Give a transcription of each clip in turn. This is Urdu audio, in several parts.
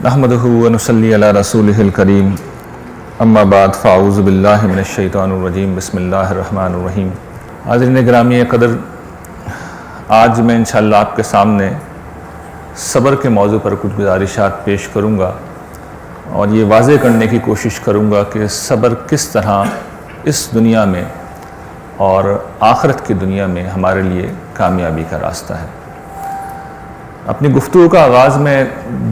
نحمدہ و نصلی علی رسولہ الکریم اما بعد فاعوذ باللہ من الشیطان الرجیم بسم اللہ الرحمن الرحیم۔ حاضرین گرامی قدر، آج میں انشاءاللہ آپ کے سامنے صبر کے موضوع پر کچھ گزارشات پیش کروں گا اور یہ واضح کرنے کی کوشش کروں گا کہ صبر کس طرح اس دنیا میں اور آخرت کی دنیا میں ہمارے لیے کامیابی کا راستہ ہے۔ اپنی گفتگو کا آغاز میں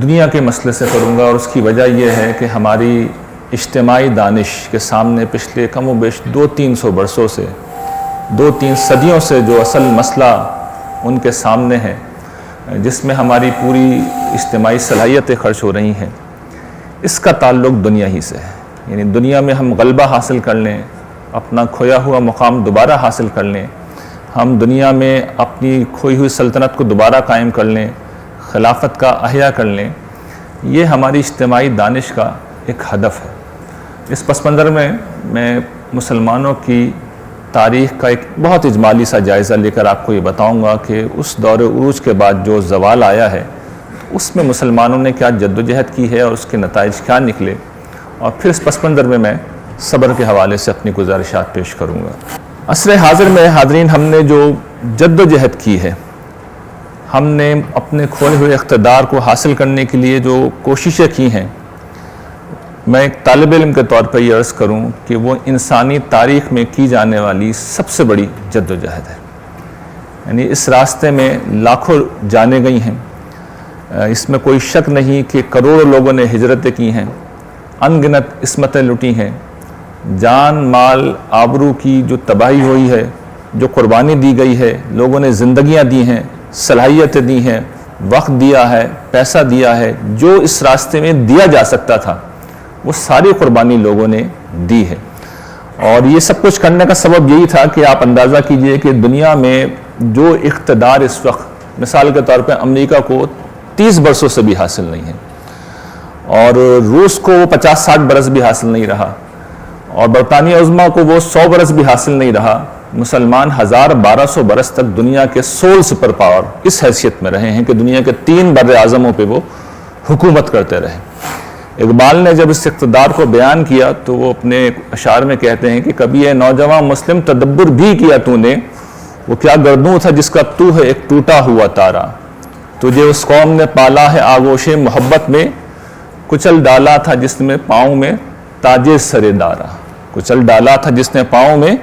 دنیا کے مسئلے سے کروں گا، اور اس کی وجہ یہ ہے کہ ہماری اجتماعی دانش کے سامنے پچھلے کم و بیش 200-300 برسوں سے 2-3 صدیوں سے جو اصل مسئلہ ان کے سامنے ہے، جس میں ہماری پوری اجتماعی صلاحیتیں خرچ ہو رہی ہیں، اس کا تعلق دنیا ہی سے ہے۔ یعنی دنیا میں ہم غلبہ حاصل کر لیں، اپنا کھویا ہوا مقام دوبارہ حاصل کر لیں، ہم دنیا میں اپنی کھوئی ہوئی سلطنت کو دوبارہ قائم کر لیں، خلافت کا احیاء کر لیں، یہ ہماری اجتماعی دانش کا ایک ہدف ہے۔ اس پس منظر میں مسلمانوں کی تاریخ کا ایک بہت اجمالی سا جائزہ لے کر آپ کو یہ بتاؤں گا کہ اس دور عروج کے بعد جو زوال آیا ہے، اس میں مسلمانوں نے کیا جد و جہد کی ہے اور اس کے نتائج کیا نکلے، اور پھر اس پس منظر میں صبر کے حوالے سے اپنی گزارشات پیش کروں گا۔ عصر حاضر میں حاضرین، ہم نے جو جد و جہد کی ہے، ہم نے اپنے کھوئے ہوئے اقتدار کو حاصل کرنے کے لیے جو کوششیں کی ہیں، میں ایک طالب علم کے طور پر یہ عرض کروں کہ وہ انسانی تاریخ میں کی جانے والی سب سے بڑی جد و جہد ہے۔ یعنی اس راستے میں لاکھوں جانیں گئی ہیں، اس میں کوئی شک نہیں کہ کروڑوں لوگوں نے ہجرتیں کی ہیں، ان گنت عصمتیں لٹی ہیں، جان مال آبرو کی جو تباہی ہوئی ہے، جو قربانی دی گئی ہے، لوگوں نے زندگیاں دی ہیں، صلاحیتیں دی ہیں، وقت دیا ہے، پیسہ دیا ہے، جو اس راستے میں دیا جا سکتا تھا وہ ساری قربانی لوگوں نے دی ہے۔ اور یہ سب کچھ کرنے کا سبب یہی تھا کہ آپ اندازہ کیجئے کہ دنیا میں جو اقتدار اس وقت مثال کے طور پہ امریکہ کو 30 برسوں سے بھی حاصل نہیں ہے، اور روس کو وہ 50-60 برس بھی حاصل نہیں رہا، اور برطانیہ عظمیٰ کو وہ 100 برس بھی حاصل نہیں رہا، مسلمان 1000-1200 برس تک دنیا کے سول سپر پاور اس حیثیت میں رہے ہیں کہ دنیا کے 3 بر اعظموں پہ وہ حکومت کرتے رہے۔ اقبال نے جب اس اقتدار کو بیان کیا تو وہ اپنے اشعار میں کہتے ہیں کہ کبھی اے نوجوان مسلم تدبر بھی کیا تو نے، وہ کیا گردوں تھا جس کا تو ہے ایک ٹوٹا ہوا تارا، تجھے اس قوم نے پالا ہے آغوش محبت میں، کچل ڈالا تھا جس میں پاؤں میں تاج سر دارا، کچل ڈالا تھا جس نے پاؤں میں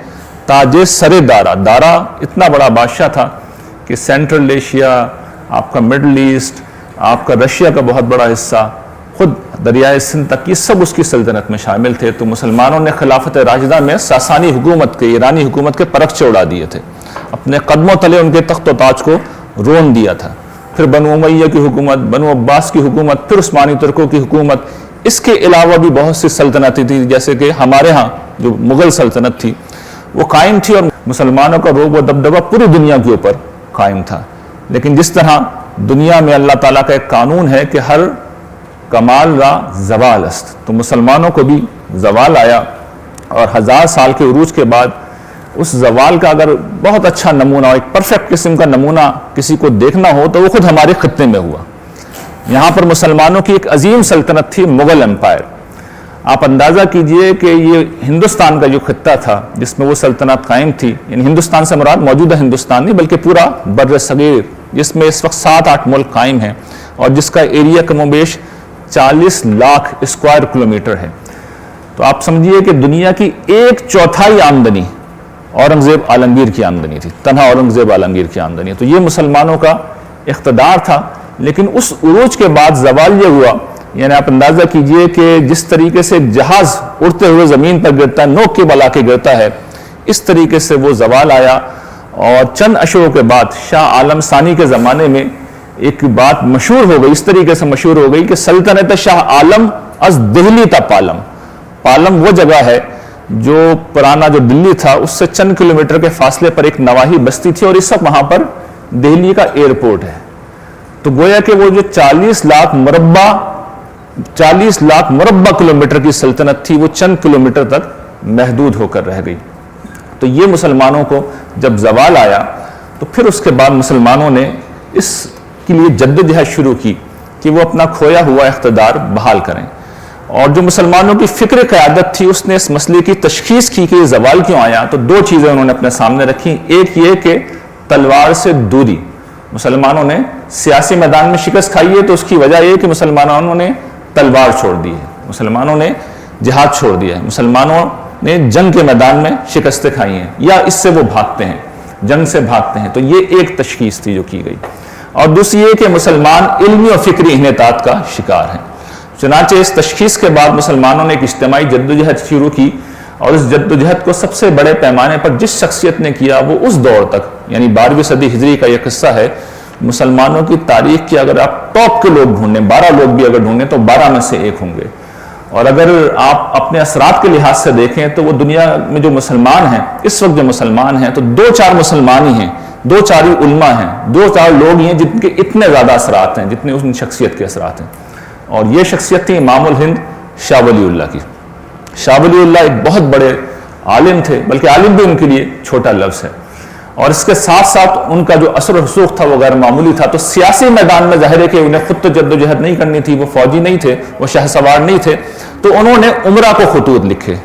تاج سر دارا۔ دارا اتنا بڑا بادشاہ تھا کہ سینٹرل ایشیا، آپ کا مڈل ایسٹ، آپ کا رشیا کا بہت بڑا حصہ، خود دریائے سندھ تک، یہ سب اس کی سلطنت میں شامل تھے۔ تو مسلمانوں نے خلافت راشدہ میں ساسانی حکومت کے، ایرانی حکومت کے پرخچے اڑا دیے تھے، اپنے قدموں تلے ان کے تخت و تاج کو رون دیا تھا۔ پھر بنو امیہ کی حکومت، بنو عباس کی حکومت، پھر عثمانی ترکوں کی حکومت، اس کے علاوہ بھی بہت سی سلطنتیں تھیں، جیسے کہ ہمارے ہاں جو مغل سلطنت تھی وہ قائم تھی، اور مسلمانوں کا روب و دبدبہ پوری دنیا کے اوپر قائم تھا۔ لیکن جس طرح دنیا میں اللہ تعالیٰ کا ایک قانون ہے کہ ہر کمال را زوال است، تو مسلمانوں کو بھی زوال آیا، اور 1000 سال کے عروج کے بعد اس زوال کا اگر بہت اچھا نمونہ، ایک پرفیکٹ قسم کا نمونہ کسی کو دیکھنا ہو تو وہ خود ہمارے خطے میں ہوا۔ یہاں پر مسلمانوں کی ایک عظیم سلطنت تھی، مغل امپائر۔ آپ اندازہ کیجئے کہ یہ ہندوستان کا جو خطہ تھا جس میں وہ سلطنت قائم تھی، یعنی ہندوستان سے مراد موجودہ ہندوستان نہیں بلکہ پورا بر صغیر، جس میں اس وقت 7-8 ملک قائم ہیں، اور جس کا ایریا کم و بیش 40 لاکھ اسکوائر کلومیٹر ہے۔ تو آپ سمجھیے کہ دنیا کی 1/4 آمدنی اورنگزیب عالمگیر کی آمدنی تھی، تنہا اورنگزیب عالمگیر کی آمدنی۔ تو یہ مسلمانوں کا اقتدار تھا، لیکن اس عروج کے بعد زوال یہ ہوا، یعنی آپ اندازہ کیجئے کہ جس طریقے سے جہاز اڑتے ہوئے زمین پر گرتا ہے، نوک کے بل آ کے گرتا ہے، اس طریقے سے وہ زوال آیا۔ اور چند اشروں کے بعد شاہ عالم ثانی کے زمانے میں ایک بات مشہور ہو گئی، اس طریقے سے مشہور ہو گئی کہ سلطنت شاہ عالم از دہلی تا پالم۔ پالم وہ جگہ ہے جو پرانا جو دلی تھا اس سے چند کلومیٹر کے فاصلے پر ایک نواحی بستی تھی، اور اس وقت وہاں پر دہلی کا ایئرپورٹ ہے۔ تو گویا کہ وہ جو 40 لاکھ مربع کلومیٹر کی سلطنت تھی وہ چند کلومیٹر تک محدود ہو کر رہ گئی۔ تو یہ مسلمانوں کو جب زوال آیا تو پھر اس کے بعد مسلمانوں نے اس کے لیے جدوجہد شروع کی، کہ وہ اپنا کھویا ہوا اقتدار بحال کریں. اور جو مسلمانوں کی فکر قیادت تھی اس نے اس مسئلے کی تشخیص کی کہ یہ زوال کیوں آیا, تو دو چیزیں انہوں نے اپنے سامنے رکھی. ایک یہ کہ تلوار سے دوری, مسلمانوں نے سیاسی میدان میں شکست کھائی ہے تو اس کی وجہ یہ کہ مسلمانوں نے تلوار چھوڑ دی ہے, مسلمانوں نے جہاد چھوڑ دیا ہے, مسلمانوں نے جنگ کے میدان میں شکستیں کھائی ہیں یا اس سے وہ بھاگتے ہیں, جنگ سے بھاگتے ہیں. تو یہ ایک تشخیص تھی جو کی گئی. اور دوسری یہ کہ مسلمان علمی اور فکری انحطاط کا شکار ہیں. چنانچہ اس تشخیص کے بعد مسلمانوں نے ایک اجتماعی جدوجہد شروع کی, اور اس جدوجہد کو سب سے بڑے پیمانے پر جس شخصیت نے کیا وہ اس دور تک, یعنی 12ویں صدی ہجری کا یہ قصہ ہے, مسلمانوں کی تاریخ کی اگر آپ ٹاپ کے لوگ ڈھونڈیں, 12 لوگ بھی اگر ڈھونڈیں تو 12 میں سے ایک ہوں گے. اور اگر آپ اپنے اثرات کے لحاظ سے دیکھیں تو وہ دنیا میں جو مسلمان ہیں اس وقت, جو مسلمان ہیں تو 2-4 مسلمان ہی ہیں, 2-4 ہی علماء ہیں, 2-4 لوگ ہی ہیں جن کے اتنے زیادہ اثرات ہیں جتنے اس شخصیت کے اثرات ہیں. اور یہ شخصیت تھی امام الہند شاہ ولی اللہ کی. شاہ ولی اللہ ایک بہت بڑے عالم تھے, بلکہ عالم بھی ان کے لیے چھوٹا لفظ ہے. اور اس کے ساتھ ساتھ ان کا جو اثر و رسوخ تھا وہ غیر معمولی تھا. تو سیاسی میدان میں ظاہر ہے کہ انہیں خود تو جدوجہد نہیں کرنی تھی, وہ فوجی نہیں تھے, وہ شاہ سوار نہیں تھے, تو انہوں نے عمرہ کو خطوط لکھے,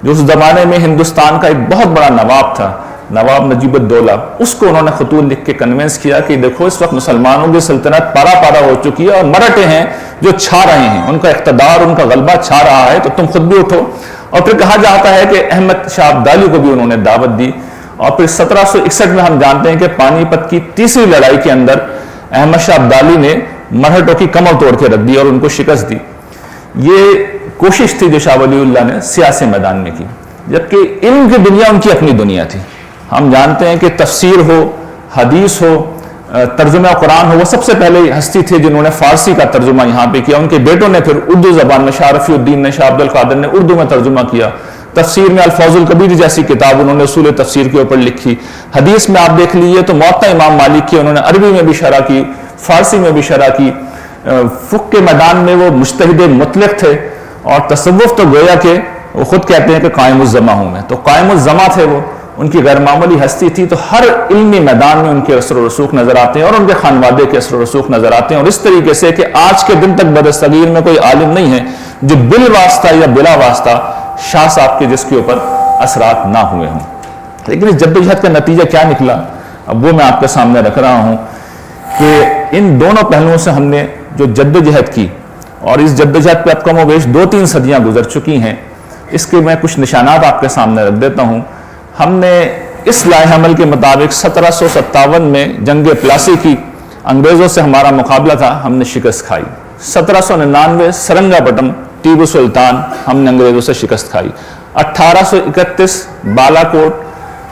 جو اس زمانے میں ہندوستان کا ایک بہت بڑا نواب تھا, نواب نجیب الدولہ. اس کو انہوں نے خطوط لکھ کے کنونس کیا کہ دیکھو اس وقت مسلمانوں کی سلطنت پارا پارا ہو چکی ہے اور مراٹھے ہیں جو چھا رہے ہیں, ان کا اقتدار, ان کا غلبہ چھا رہا ہے, تو تم خود بھی اٹھو. اور پھر کہا جاتا ہے کہ احمد شاہ ابدالی کو بھی انہوں نے دعوت دی. اور پھر 1761 میں ہم جانتے ہیں کہ پانی پت کی تیسری لڑائی کے اندر احمد شاہ ابدالی نے مرہٹوں کی کمر توڑ کے رکھ دی اور ان کو شکست دی. یہ کوشش تھی جو شاہ ولی اللہ نے سیاسی میدان میں کی, جبکہ علم کی دنیا ان کی اپنی دنیا تھی. ہم جانتے ہیں کہ تفسیر ہو, حدیث ہو, ترجمہ قرآن ہو, وہ سب سے پہلے ہستی تھے جنہوں نے فارسی کا ترجمہ یہاں پہ کیا. ان کے بیٹوں نے پھر اردو زبان میں, شاہ رفیع الدین نے, شاہ عبد القادر نے اردو میں ترجمہ کیا. تفسیر میں الفوظ الکبیر جیسی کتاب انہوں نے اصول تفسیر کے اوپر لکھی. حدیث میں آپ دیکھ لیجیے تو موطا امام مالک کی انہوں نے عربی میں بھی شرح کی, فارسی میں بھی شرح کی. فقہ کے میدان میں وہ مجتہد مطلق تھے, اور تصوف تو گویا کہ وہ خود کہتے ہیں کہ قائم الزماں ہوں میں, تو قائم الزماں تھے وہ, ان کی غیر معمولی ہستی تھی. تو ہر علمی میدان میں ان کے اثر و رسوخ نظر آتے ہیں, اور ان کے خانوادے کے اثر و رسوخ نظر آتے ہیں. اور اس طریقے سے کہ آج کے دن تک برصغیر میں کوئی عالم نہیں ہے جو بالواسطہ یا بلا واسطہ شاہ صاحب کے جس کے اوپر اثرات نہ ہوئے ہوں. لیکن اس جدوجہد کا نتیجہ کیا نکلا, اب وہ میں آپ کے سامنے رکھ رہا ہوں کہ ان دونوں پہلوؤں سے ہم نے جو جدوجہد کی, اور اس جدوجہد پہ اب کم و بیش 2-3 صدیاں گزر چکی ہیں, اس کے میں کچھ نشانات آپ کے سامنے رکھ دیتا ہوں. ہم نے اس لائحہ عمل کے مطابق 1757 میں جنگ پلاسی کی, انگریزوں سے ہمارا مقابلہ تھا, ہم نے شکست کھائی. 1799 سرنگا پٹم, ٹیپو سلطان, ہم نے انگریزوں سے شکست کھائی. 1831 بالا کوٹ,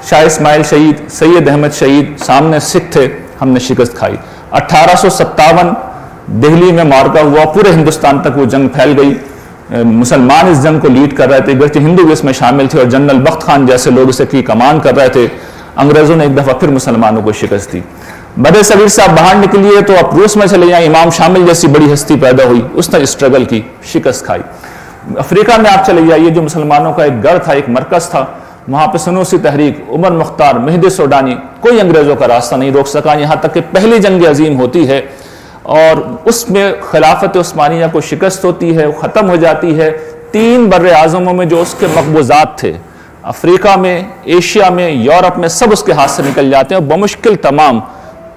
شاہ اسماعیل شہید, سید احمد شہید, سامنے سکھ تھے, ہم نے شکست کھائی. 1857 دہلی میں معرکہ ہوا, پورے ہندوستان تک وہ جنگ پھیل گئی. مسلمان اس جنگ کو لیڈ کر رہے تھے, گرچہ ہندو بھی اس میں شامل تھے, اور جنرل بخت خان جیسے لوگ اسے کی کمان کر رہے تھے. انگریزوں نے ایک دفعہ پھر مسلمانوں کو شکست دی. بڑے صغیر سے آپ باہر نکلیے تو آپ روس میں چلے جائیں, امام شامل جیسی بڑی ہستی پیدا ہوئی, اس نے اسٹرگل کی, شکست کھائی. افریقہ میں آپ چلے جائیے, جو مسلمانوں کا ایک گڑھ تھا, ایک مرکز تھا, وہاں پہ سنوسی تحریک, عمر مختار, مہدی سوڈانی, کوئی انگریزوں کا راستہ نہیں روک سکا. یہاں تک کہ پہلی جنگ عظیم ہوتی ہے اور اس میں خلافت عثمانیہ کو شکست ہوتی ہے, وہ ختم ہو جاتی ہے. 3 بر اعظموں میں جو اس کے مقبوضات تھے, افریقہ میں, ایشیا میں, یورپ میں, سب اس کے ہاتھ سے نکل جاتے ہیں, اور بمشکل تمام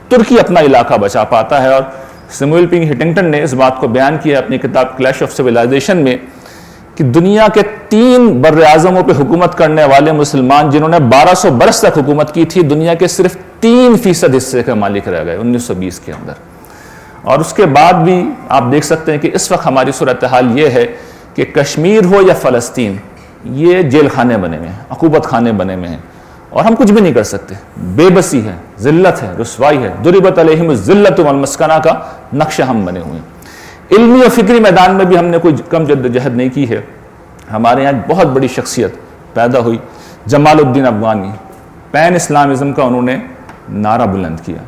ترکی اپنا علاقہ بچا پاتا ہے. اور سیموئل پنک ہٹنگٹن نے اس بات کو بیان کیا اپنی کتاب کلیش آف سویلائزیشن میں کہ دنیا کے 3 بر اعظموں پہ حکومت کرنے والے مسلمان جنہوں نے 1200 برس تک حکومت کی تھی, دنیا کے صرف 3% حصے کے مالک رہ گئے 1920 کے اندر. اور اس کے بعد بھی آپ دیکھ سکتے ہیں کہ اس وقت ہماری صورتحال یہ ہے کہ کشمیر ہو یا فلسطین, یہ جیل خانے بنے ہوئے ہیں, عقوبت خانے بنے ہوئے ہیں, اور ہم کچھ بھی نہیں کر سکتے. بے بسی ہے, ذلت ہے, رسوائی ہے, ضربت علیہم الذلۃ والمسکنہ کا نقشہ ہم بنے ہوئے ہیں. علمی اور فکری میدان میں بھی ہم نے کوئی کم جدوجہد نہیں کی ہے. ہمارے یہاں بہت بڑی شخصیت پیدا ہوئی, جمال الدین افغانی, پین اسلامزم کا انہوں نے نعرہ بلند کیا,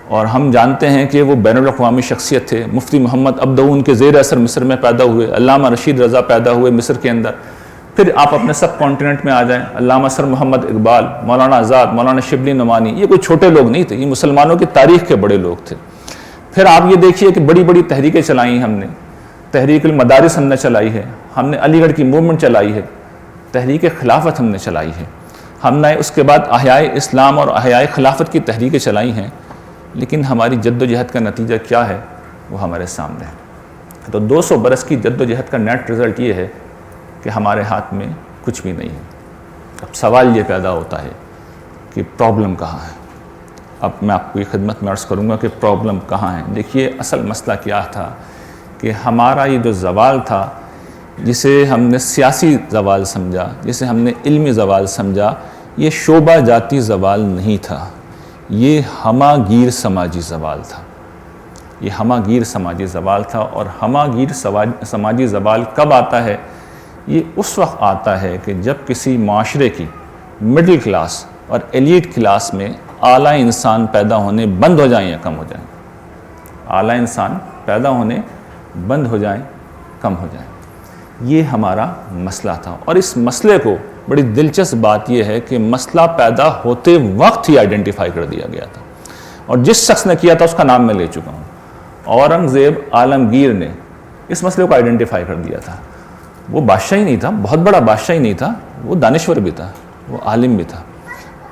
اور ہم جانتے ہیں کہ وہ بین الاقوامی شخصیت تھے. مفتی محمد عبدون کے زیر اثر مصر میں پیدا ہوئے, علامہ رشید رضا پیدا ہوئے مصر کے اندر. پھر آپ اپنے سب کانٹیننٹ میں آ جائیں, علامہ سر محمد اقبال, مولانا آزاد, مولانا شبلی نعمانی, یہ کوئی چھوٹے لوگ نہیں تھے, یہ مسلمانوں کی تاریخ کے بڑے لوگ تھے. پھر آپ یہ دیکھیے کہ بڑی بڑی تحریکیں چلائی ہم نے، تحریک المدارس ہم نے چلائی ہے، ہم نے علی گڑھ کی موومنٹ چلائی ہے، تحریک خلافت ہم نے چلائی ہے، ہم نے اس کے بعد احیاء اسلام اور احیاء خلافت کی تحریکیں چلائی ہیں، لیکن ہماری جد و جہد کا نتیجہ کیا ہے وہ ہمارے سامنے ہے۔ تو 200 برس کی جد و جہد کا نیٹ رزلٹ یہ ہے کہ ہمارے ہاتھ میں کچھ بھی نہیں ہے۔ اب سوال یہ پیدا ہوتا ہے کہ پرابلم کہاں ہے؟ اب میں آپ کی خدمت میں عرض کروں گا کہ پرابلم کہاں ہے۔ دیکھیے اصل مسئلہ کیا تھا کہ ہمارا یہ جو زوال تھا، جسے ہم نے سیاسی زوال سمجھا، جسے ہم نے علمی زوال سمجھا، یہ شعبہ جاتی زوال نہیں تھا، یہ ہمہ گیر سماجی زوال تھا۔ یہ ہمہ گیر سماجی زوال تھا، اور ہمہ گیر سماجی زوال کب آتا ہے؟ یہ اس وقت آتا ہے کہ جب کسی معاشرے کی مڈل کلاس اور ایلیٹ کلاس میں اعلیٰ انسان پیدا ہونے بند ہو جائیں یا کم ہو جائیں، اعلیٰ انسان پیدا ہونے بند ہو جائیں، کم ہو جائیں۔ یہ ہمارا مسئلہ تھا، اور اس مسئلے کو بڑی دلچسپ بات یہ ہے کہ مسئلہ پیدا ہوتے وقت ہی آئیڈینٹیفائی کر دیا گیا تھا، اور جس شخص نے کیا تھا اس کا نام میں لے چکا ہوں۔ اورنگزیب عالمگیر نے اس مسئلے کو آئیڈینٹیفائی کر دیا تھا۔ وہ بادشاہ ہی نہیں تھا، بہت بڑا بادشاہ ہی نہیں تھا، وہ دانشور بھی تھا، وہ عالم بھی تھا،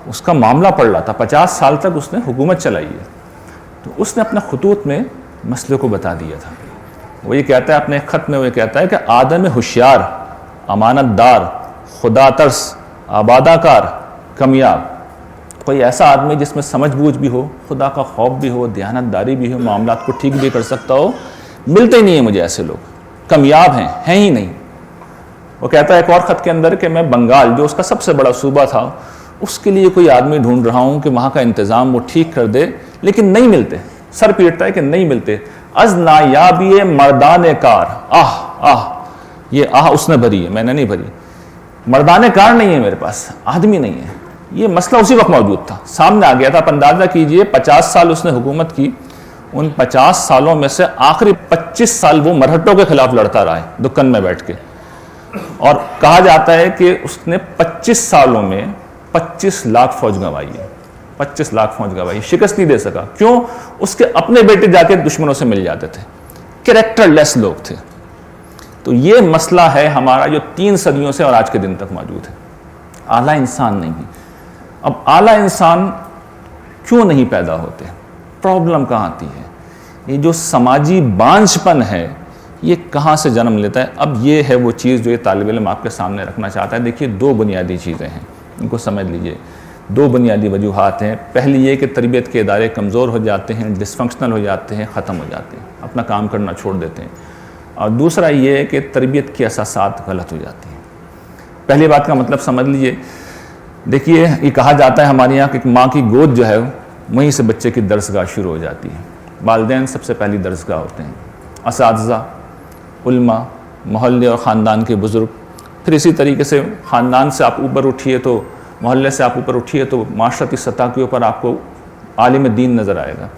اس کا معاملہ پڑ رہا تھا، 50 سال تک اس نے حکومت چلائی ہے۔ تو اس نے اپنے خطوط میں مسئلے کو بتا دیا تھا۔ وہ یہ کہتا ہے اپنے ایک خط میں، وہ یہ کہتا ہے کہ آدم ہوشیار، امانت دار، خدا ترس، عبادہ کار، کامیاب، کوئی ایسا آدمی جس میں سمجھ بوجھ بھی ہو، خدا کا خوف بھی ہو، دیانت داری بھی ہو، معاملات کو ٹھیک بھی کر سکتا ہو، ملتے ہی نہیں ہیں مجھے ایسے لوگ، کامیاب ہیں ہی نہیں۔ وہ کہتا ہے ایک اور خط کے اندر کہ میں بنگال، جو اس کا سب سے بڑا صوبہ تھا، اس کے لیے کوئی آدمی ڈھونڈ رہا ہوں کہ وہاں کا انتظام وہ ٹھیک کر دے، لیکن نہیں ملتے، سر پیٹتا ہے کہ نہیں ملتے۔ از نایابی مردان کار، یہ اس نے بھری ہے، میں نے نہیں بھری، مردان کار نہیں ہے میرے پاس، آدمی نہیں ہے۔ یہ مسئلہ اسی وقت موجود تھا، سامنے آ گیا تھا۔ آپ اندازہ کیجئے 50 سال اس نے حکومت کی، ان 50 سالوں میں سے آخری 25 سال وہ مرہٹوں کے خلاف لڑتا رہا ہے دکن میں بیٹھ کے، اور کہا جاتا ہے کہ اس نے 25 سالوں میں 25 لاکھ فوج گنوائی ہے، 25 لاکھ فوج گنوائی، شکست نہیں دے سکا۔ کیوں؟ اس کے اپنے بیٹے جا کے دشمنوں سے مل جاتے تھے، کریکٹر لیس لوگ تھے۔ تو یہ مسئلہ ہے ہمارا جو 3 صدیوں سے اور آج کے دن تک موجود ہے، اعلیٰ انسان نہیں۔ اب اعلیٰ انسان کیوں نہیں پیدا ہوتے؟ پرابلم کہاں آتی ہے؟ یہ جو سماجی بانجھ پن ہے یہ کہاں سے جنم لیتا ہے؟ اب یہ ہے وہ چیز جو یہ طالب علم آپ کے سامنے رکھنا چاہتا ہے۔ دیکھیے 2 بنیادی چیزیں ہیں، ان کو سمجھ لیجئے۔ 2 بنیادی وجوہات ہیں۔ پہلی یہ کہ تربیت کے ادارے کمزور ہو جاتے ہیں، ڈس فنکشنل ہو جاتے ہیں، ختم ہو جاتے ہیں، اپنا کام کرنا چھوڑ دیتے ہیں۔ اور دوسرا یہ ہے کہ تربیت کی اساسات غلط ہو جاتی ہیں۔ پہلی بات کا مطلب سمجھ لیجئے، دیکھیے یہ کہا جاتا ہے ہمارے یہاں کہ ماں کی گود جو ہے وہیں سے بچے کی درسگاہ شروع ہو جاتی ہے۔ والدین سب سے پہلی درسگاہ ہوتے ہیں، اساتذہ، علماء، محلے اور خاندان کے بزرگ، پھر اسی طریقے سے خاندان سے آپ اوپر اٹھیے تو، محلے سے آپ اوپر اٹھیے تو معاشرتی سطح کے اوپر آپ کو عالم دین نظر آئے گا،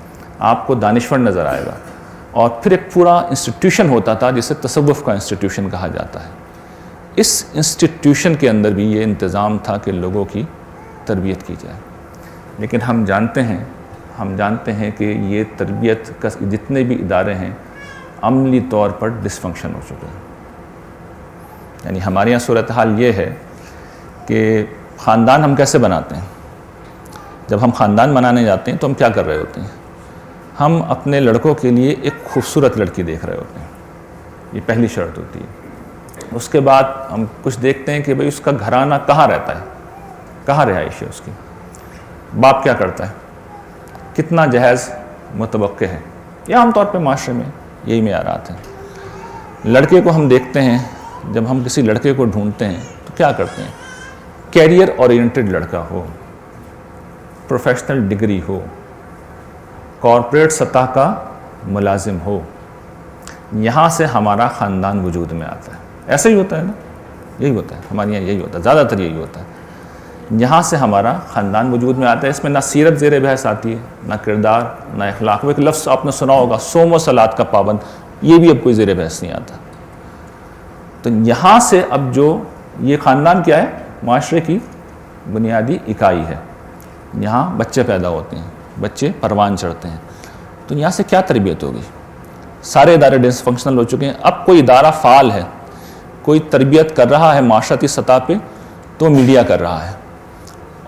آپ کو دانشور نظر آئے گا، اور پھر ایک پورا انسٹیٹیوشن ہوتا تھا جسے تصوف کا انسٹیٹیوشن کہا جاتا ہے۔ اس انسٹیٹیوشن کے اندر بھی یہ انتظام تھا کہ لوگوں کی تربیت کی جائے، لیکن ہم جانتے ہیں کہ یہ تربیت کا جتنے بھی ادارے ہیں عملی طور پر ڈس فنکشن ہو چکے ہیں۔ یعنی ہمارے یہاں صورتحال یہ ہے کہ خاندان ہم کیسے بناتے ہیں؟ جب ہم خاندان بنانے جاتے ہیں تو ہم کیا کر رہے ہوتے ہیں؟ ہم اپنے لڑکوں کے لیے ایک خوبصورت لڑکی دیکھ رہے ہوتے ہیں، یہ پہلی شرط ہوتی ہے۔ اس کے بعد ہم کچھ دیکھتے ہیں کہ بھئی اس کا گھرانہ کہاں رہتا ہے، کہاں رہائش ہے اس کی، باپ کیا کرتا ہے، کتنا جہیز متوقع ہے۔ یہ عام طور پہ معاشرے میں یہی معیارات ہیں۔ لڑکے کو ہم دیکھتے ہیں، جب ہم کسی لڑکے کو ڈھونڈتے ہیں تو کیا کرتے ہیں؟ کیریئر اورینٹڈ لڑکا ہو، پروفیشنل ڈگری ہو، کارپوریٹ سطح کا ملازم ہو، یہاں سے ہمارا خاندان وجود میں آتا ہے۔ ایسا ہی ہوتا ہے نا، یہی ہوتا ہے ہمارے یہاں، یہی ہوتا ہے، زیادہ تر یہی ہوتا ہے۔ یہاں سے ہمارا خاندان وجود میں آتا ہے۔ اس میں نہ سیرت زیر بحث آتی ہے، نہ کردار، نہ اخلاق۔ وہ ایک لفظ آپ نے سنا ہوگا، صوم و صلاۃ کا پابند، یہ بھی اب کوئی زیر بحث نہیں آتا۔ تو یہاں سے اب جو یہ خاندان کیا ہے؟ معاشرے کی بنیادی اکائی ہے۔ یہاں بچے پیدا ہوتے ہیں، بچے پروان چڑھتے ہیں۔ تو یہاں سے کیا تربیت ہوگی؟ سارے ادارے ڈس فنکشنل ہو چکے ہیں. اب کوئی ادارہ فعال ہے، کوئی تربیت کر رہا ہے معاشرتی سطح پہ، تو میڈیا کر رہا ہے.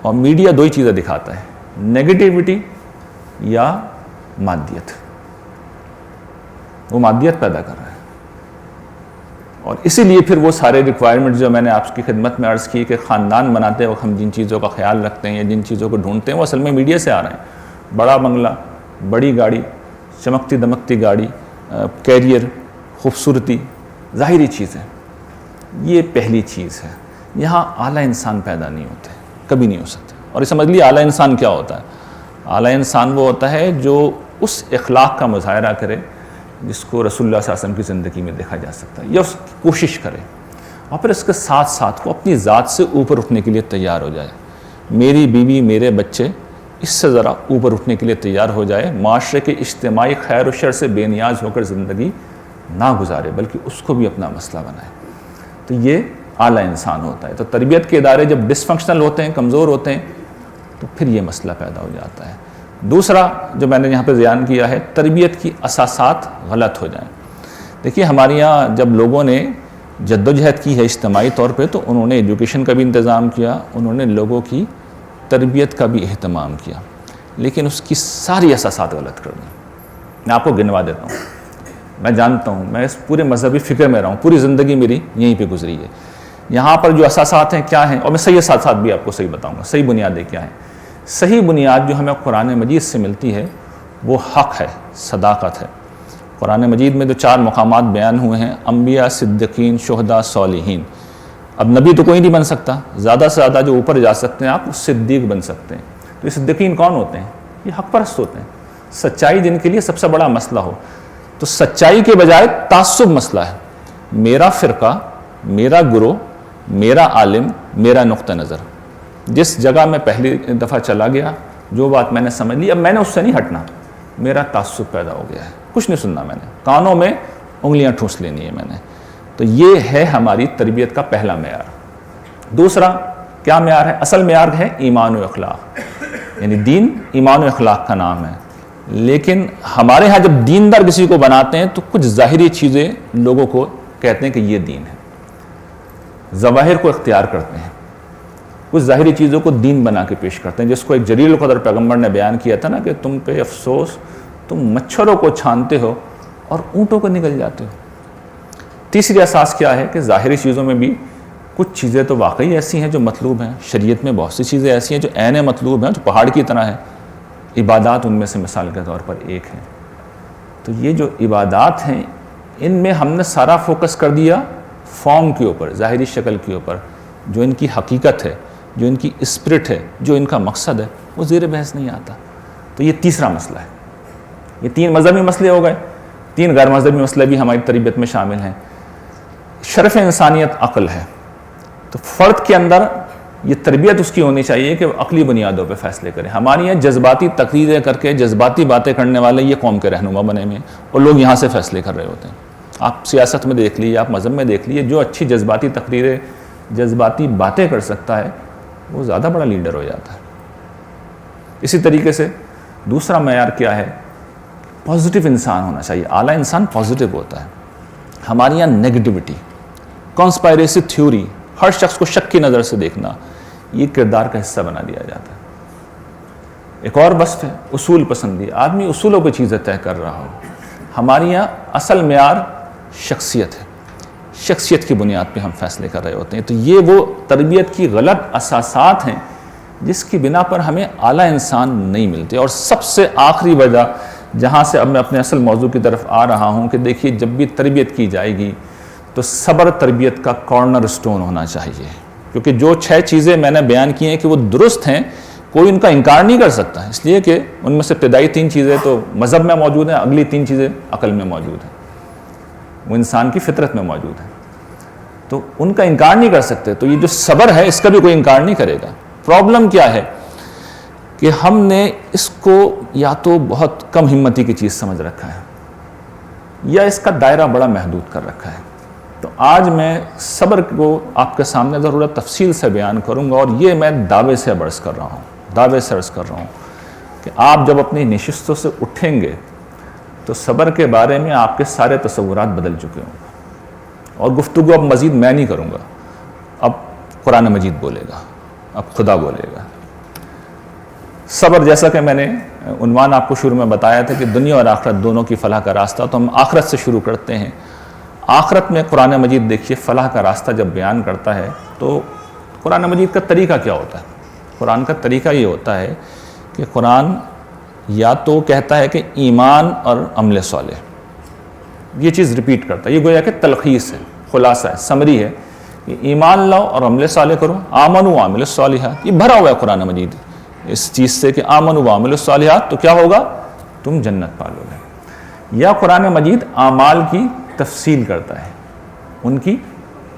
اور میڈیا دو ہی چیزیں دکھاتا ہے، نیگیٹیوٹی یا مادیت. وہ مادیت پیدا کر رہا ہے. اور اسی لیے پھر وہ سارے ریکوائرمنٹ جو میں نے آپ کی خدمت میں عرض کی کہ خاندان بناتے وقت ہم جن چیزوں کا خیال رکھتے ہیں یا جن چیزوں کو ڈھونڈتے ہیں وہ اصل میں میڈیا سے آ رہے ہیں. بڑا بنگلہ، بڑی گاڑی، چمکتی دمکتی گاڑی، کیریئر، خوبصورتی، ظاہری چیزیں، یہ پہلی چیز ہے. یہاں اعلیٰ انسان پیدا نہیں ہوتے، کبھی نہیں ہو سکتے. اور یہ سمجھ لیے اعلیٰ انسان کیا ہوتا ہے؟ اعلیٰ انسان وہ ہوتا ہے جو اس اخلاق کا مظاہرہ کرے جس کو رسول اللہ صلی اللہ علیہ وسلم کی زندگی میں دیکھا جا سکتا ہے، یا اس کی کوشش کرے، اور پھر اس کے ساتھ ساتھ کو اپنی ذات سے اوپر اٹھنے کے لیے تیار ہو جائے. میری بیوی، میرے بچے اس سے ذرا اوپر اٹھنے کے لیے تیار ہو جائے، معاشرے کے اجتماعی خیر و شر سے بے نیاز ہو کر زندگی نہ گزارے بلکہ اس کو بھی اپنا مسئلہ بنائے. تو یہ اعلیٰ انسان ہوتا ہے. تو تربیت کے ادارے جب ڈس فنکشنل ہوتے ہیں، کمزور ہوتے ہیں، تو پھر یہ مسئلہ پیدا ہو جاتا ہے. دوسرا جو میں نے یہاں پہ بیان کیا ہے، تربیت کی اساسات غلط ہو جائیں. دیکھیے ہمارے یہاں جب لوگوں نے جدوجہد کی ہے اجتماعی طور پہ، تو انہوں نے ایجوکیشن کا بھی انتظام کیا، انہوں نے لوگوں کی تربیت کا بھی اہتمام کیا، لیکن اس کی ساری اساسات غلط کر دیں. میں آپ کو گنوا دیتا ہوں. میں جانتا ہوں، میں اس پورے مذہبی فکر میں رہا ہوں، پوری زندگی میری یہیں پہ گزری ہے. یہاں پر جو اساسات ہیں کیا ہیں، اور میں صحیح اساسات بھی آپ کو صحیح بتاؤں گا، صحیح بنیادیں کیا ہیں. صحیح بنیاد جو ہمیں قرآن مجید سے ملتی ہے وہ حق ہے، صداقت ہے. قرآن مجید میں جو 4 مقامات بیان ہوئے ہیں، انبیاء، صدیقین، شہداء، صالحین. اب نبی تو کوئی نہیں بن سکتا، زیادہ سے زیادہ جو اوپر جا سکتے ہیں آپ صدیق بن سکتے ہیں. تو یہ صدیقین کون ہوتے ہیں؟ یہ حق پرست ہوتے ہیں، سچائی جن کے لیے سب سے بڑا مسئلہ ہو. تو سچائی کے بجائے تعصب مسئلہ ہے. میرا فرقہ، میرا گروہ، میرا عالم، میرا نقطہ نظر. جس جگہ میں پہلی دفعہ چلا گیا، جو بات میں نے سمجھ لی، اب میں نے اس سے نہیں ہٹنا. میرا تعصب پیدا ہو گیا ہے، کچھ نہیں سننا میں نے، کانوں میں انگلیاں ٹھوس لینی ہے میں نے. تو یہ ہے ہماری تربیت کا پہلا معیار. دوسرا کیا معیار ہے؟ اصل معیار ہے ایمان و اخلاق. یعنی دین ایمان و اخلاق کا نام ہے. لیکن ہمارے ہاں جب دیندار کسی کو بناتے ہیں تو کچھ ظاہری چیزیں لوگوں کو کہتے ہیں کہ یہ دین ہے، ظواہر کو اختیار کرتے ہیں، کچھ ظاہری چیزوں کو دین بنا کے پیش کرتے ہیں. جس کو ایک جلیل القدر پیغمبر نے بیان کیا تھا نا کہ تم پہ افسوس، تم مچھروں کو چھانتے ہو اور اونٹوں کو نگل جاتے ہو. تیسری اساس کیا ہے کہ ظاہری چیزوں میں بھی کچھ چیزیں تو واقعی ایسی ہیں جو مطلوب ہیں. شریعت میں بہت سی چیزیں ایسی ہیں جو عین مطلوب ہیں، جو پہاڑ کی طرح ہیں. عبادات ان میں سے مثال کے طور پر ایک ہے. تو یہ جو عبادات ہیں ان میں ہم نے سارا فوکس کر دیا فارم کے اوپر، ظاہری شکل کے اوپر. جو ان کی حقیقت ہے، جو ان کی اسپرٹ ہے، جو ان کا مقصد ہے، وہ زیر بحث نہیں آتا. تو یہ تیسرا مسئلہ ہے. یہ 3 مذہبی مسئلے ہو گئے. 3 غیر مذہبی مسئلے بھی ہماری تربیت میں شامل ہیں. شرف انسانیت عقل ہے. تو فرد کے اندر یہ تربیت اس کی ہونی چاہیے کہ وہ عقلی بنیادوں پہ فیصلے کرے. ہماری یہاں جذباتی تقریریں کر کے جذباتی باتیں کرنے والے یہ قوم کے رہنما بنے ہوئے ہیں، اور لوگ یہاں سے فیصلے کر رہے ہوتے ہیں. آپ سیاست میں دیکھ لیجیے، آپ مذہب میں دیکھ لیجیے، جو اچھی جذباتی تقریریں، جذباتی باتیں کر سکتا ہے وہ زیادہ بڑا لیڈر ہو جاتا ہے. اسی طریقے سے دوسرا معیار کیا ہے؟ پازیٹیو انسان ہونا چاہیے. اعلیٰ انسان پازیٹیو ہوتا ہے. ہمارے یہاں نیگیٹیوٹی، کانسپائریسی تھیوری، ہر شخص کو شک کی نظر سے دیکھنا، یہ کردار کا حصہ بنا دیا جاتا ہے. ایک اور وصف ہے اصول پسندی. آدمی اصولوں پہ چیزیں طے کر رہا ہو. ہمارے یہاں اصل معیار شخصیت ہے. شخصیت کی بنیاد پہ ہم فیصلے کر رہے ہوتے ہیں. تو یہ وہ تربیت کی غلط اساسات ہیں جس کی بنا پر ہمیں اعلیٰ انسان نہیں ملتے. اور سب سے آخری وجہ جہاں سے اب میں اپنے اصل موضوع کی طرف آ رہا ہوں کہ دیکھیے جب بھی تربیت کی جائے گی تو صبر تربیت کا کارنر سٹون ہونا چاہیے. کیونکہ جو 6 چیزیں میں نے بیان کی ہیں کہ وہ درست ہیں، کوئی ان کا انکار نہیں کر سکتا. اس لیے کہ ان میں سے ابتدائی 3 چیزیں تو مذہب میں موجود ہیں، اگلی 3 چیزیں عقل میں موجود ہیں، وہ انسان کی فطرت میں موجود ہیں. تو ان کا انکار نہیں کر سکتے. تو یہ جو صبر ہے اس کا بھی کوئی انکار نہیں کرے گا. پرابلم کیا ہے کہ ہم نے اس کو یا تو بہت کم ہمتی کی چیز سمجھ رکھا ہے یا اس کا دائرہ بڑا محدود کر رکھا ہے. تو آج میں صبر کو آپ کے سامنے ضرورت تفصیل سے بیان کروں گا، اور یہ میں دعوے سے عرض کر رہا ہوں کہ آپ جب اپنی نشستوں سے اٹھیں گے تو صبر کے بارے میں آپ کے سارے تصورات بدل چکے ہوں گے، اور گفتگو اب مزید میں نہیں کروں گا، اب قرآن مجید بولے گا، اب خدا بولے گا۔ صبر، جیسا کہ میں نے عنوان آپ کو شروع میں بتایا تھا کہ دنیا اور آخرت دونوں کی فلاح کا راستہ، تو ہم آخرت سے شروع کرتے ہیں۔ آخرت میں قرآن مجید دیکھیے فلاح کا راستہ جب بیان کرتا ہے تو قرآن مجید کا طریقہ کیا ہوتا ہے؟ قرآن کا طریقہ یہ ہوتا ہے کہ قرآن یا تو کہتا ہے کہ ایمان اور عمل صالح، یہ چیز ریپیٹ کرتا ہے، یہ گویا کہ تلخیص ہے، خلاصہ ہے، سمری ہے کہ ایمان لاؤ اور عمل صالح کرو، آمنوا وعملوا الصالحات۔ یہ بھرا ہوا ہے قرآن مجید اس چیز سے کہ آمنوا وعملوا الصالحات، تو کیا ہوگا؟ تم جنت پالو گے۔ یا قرآن مجید اعمال کی تفصیل کرتا ہے، ان کی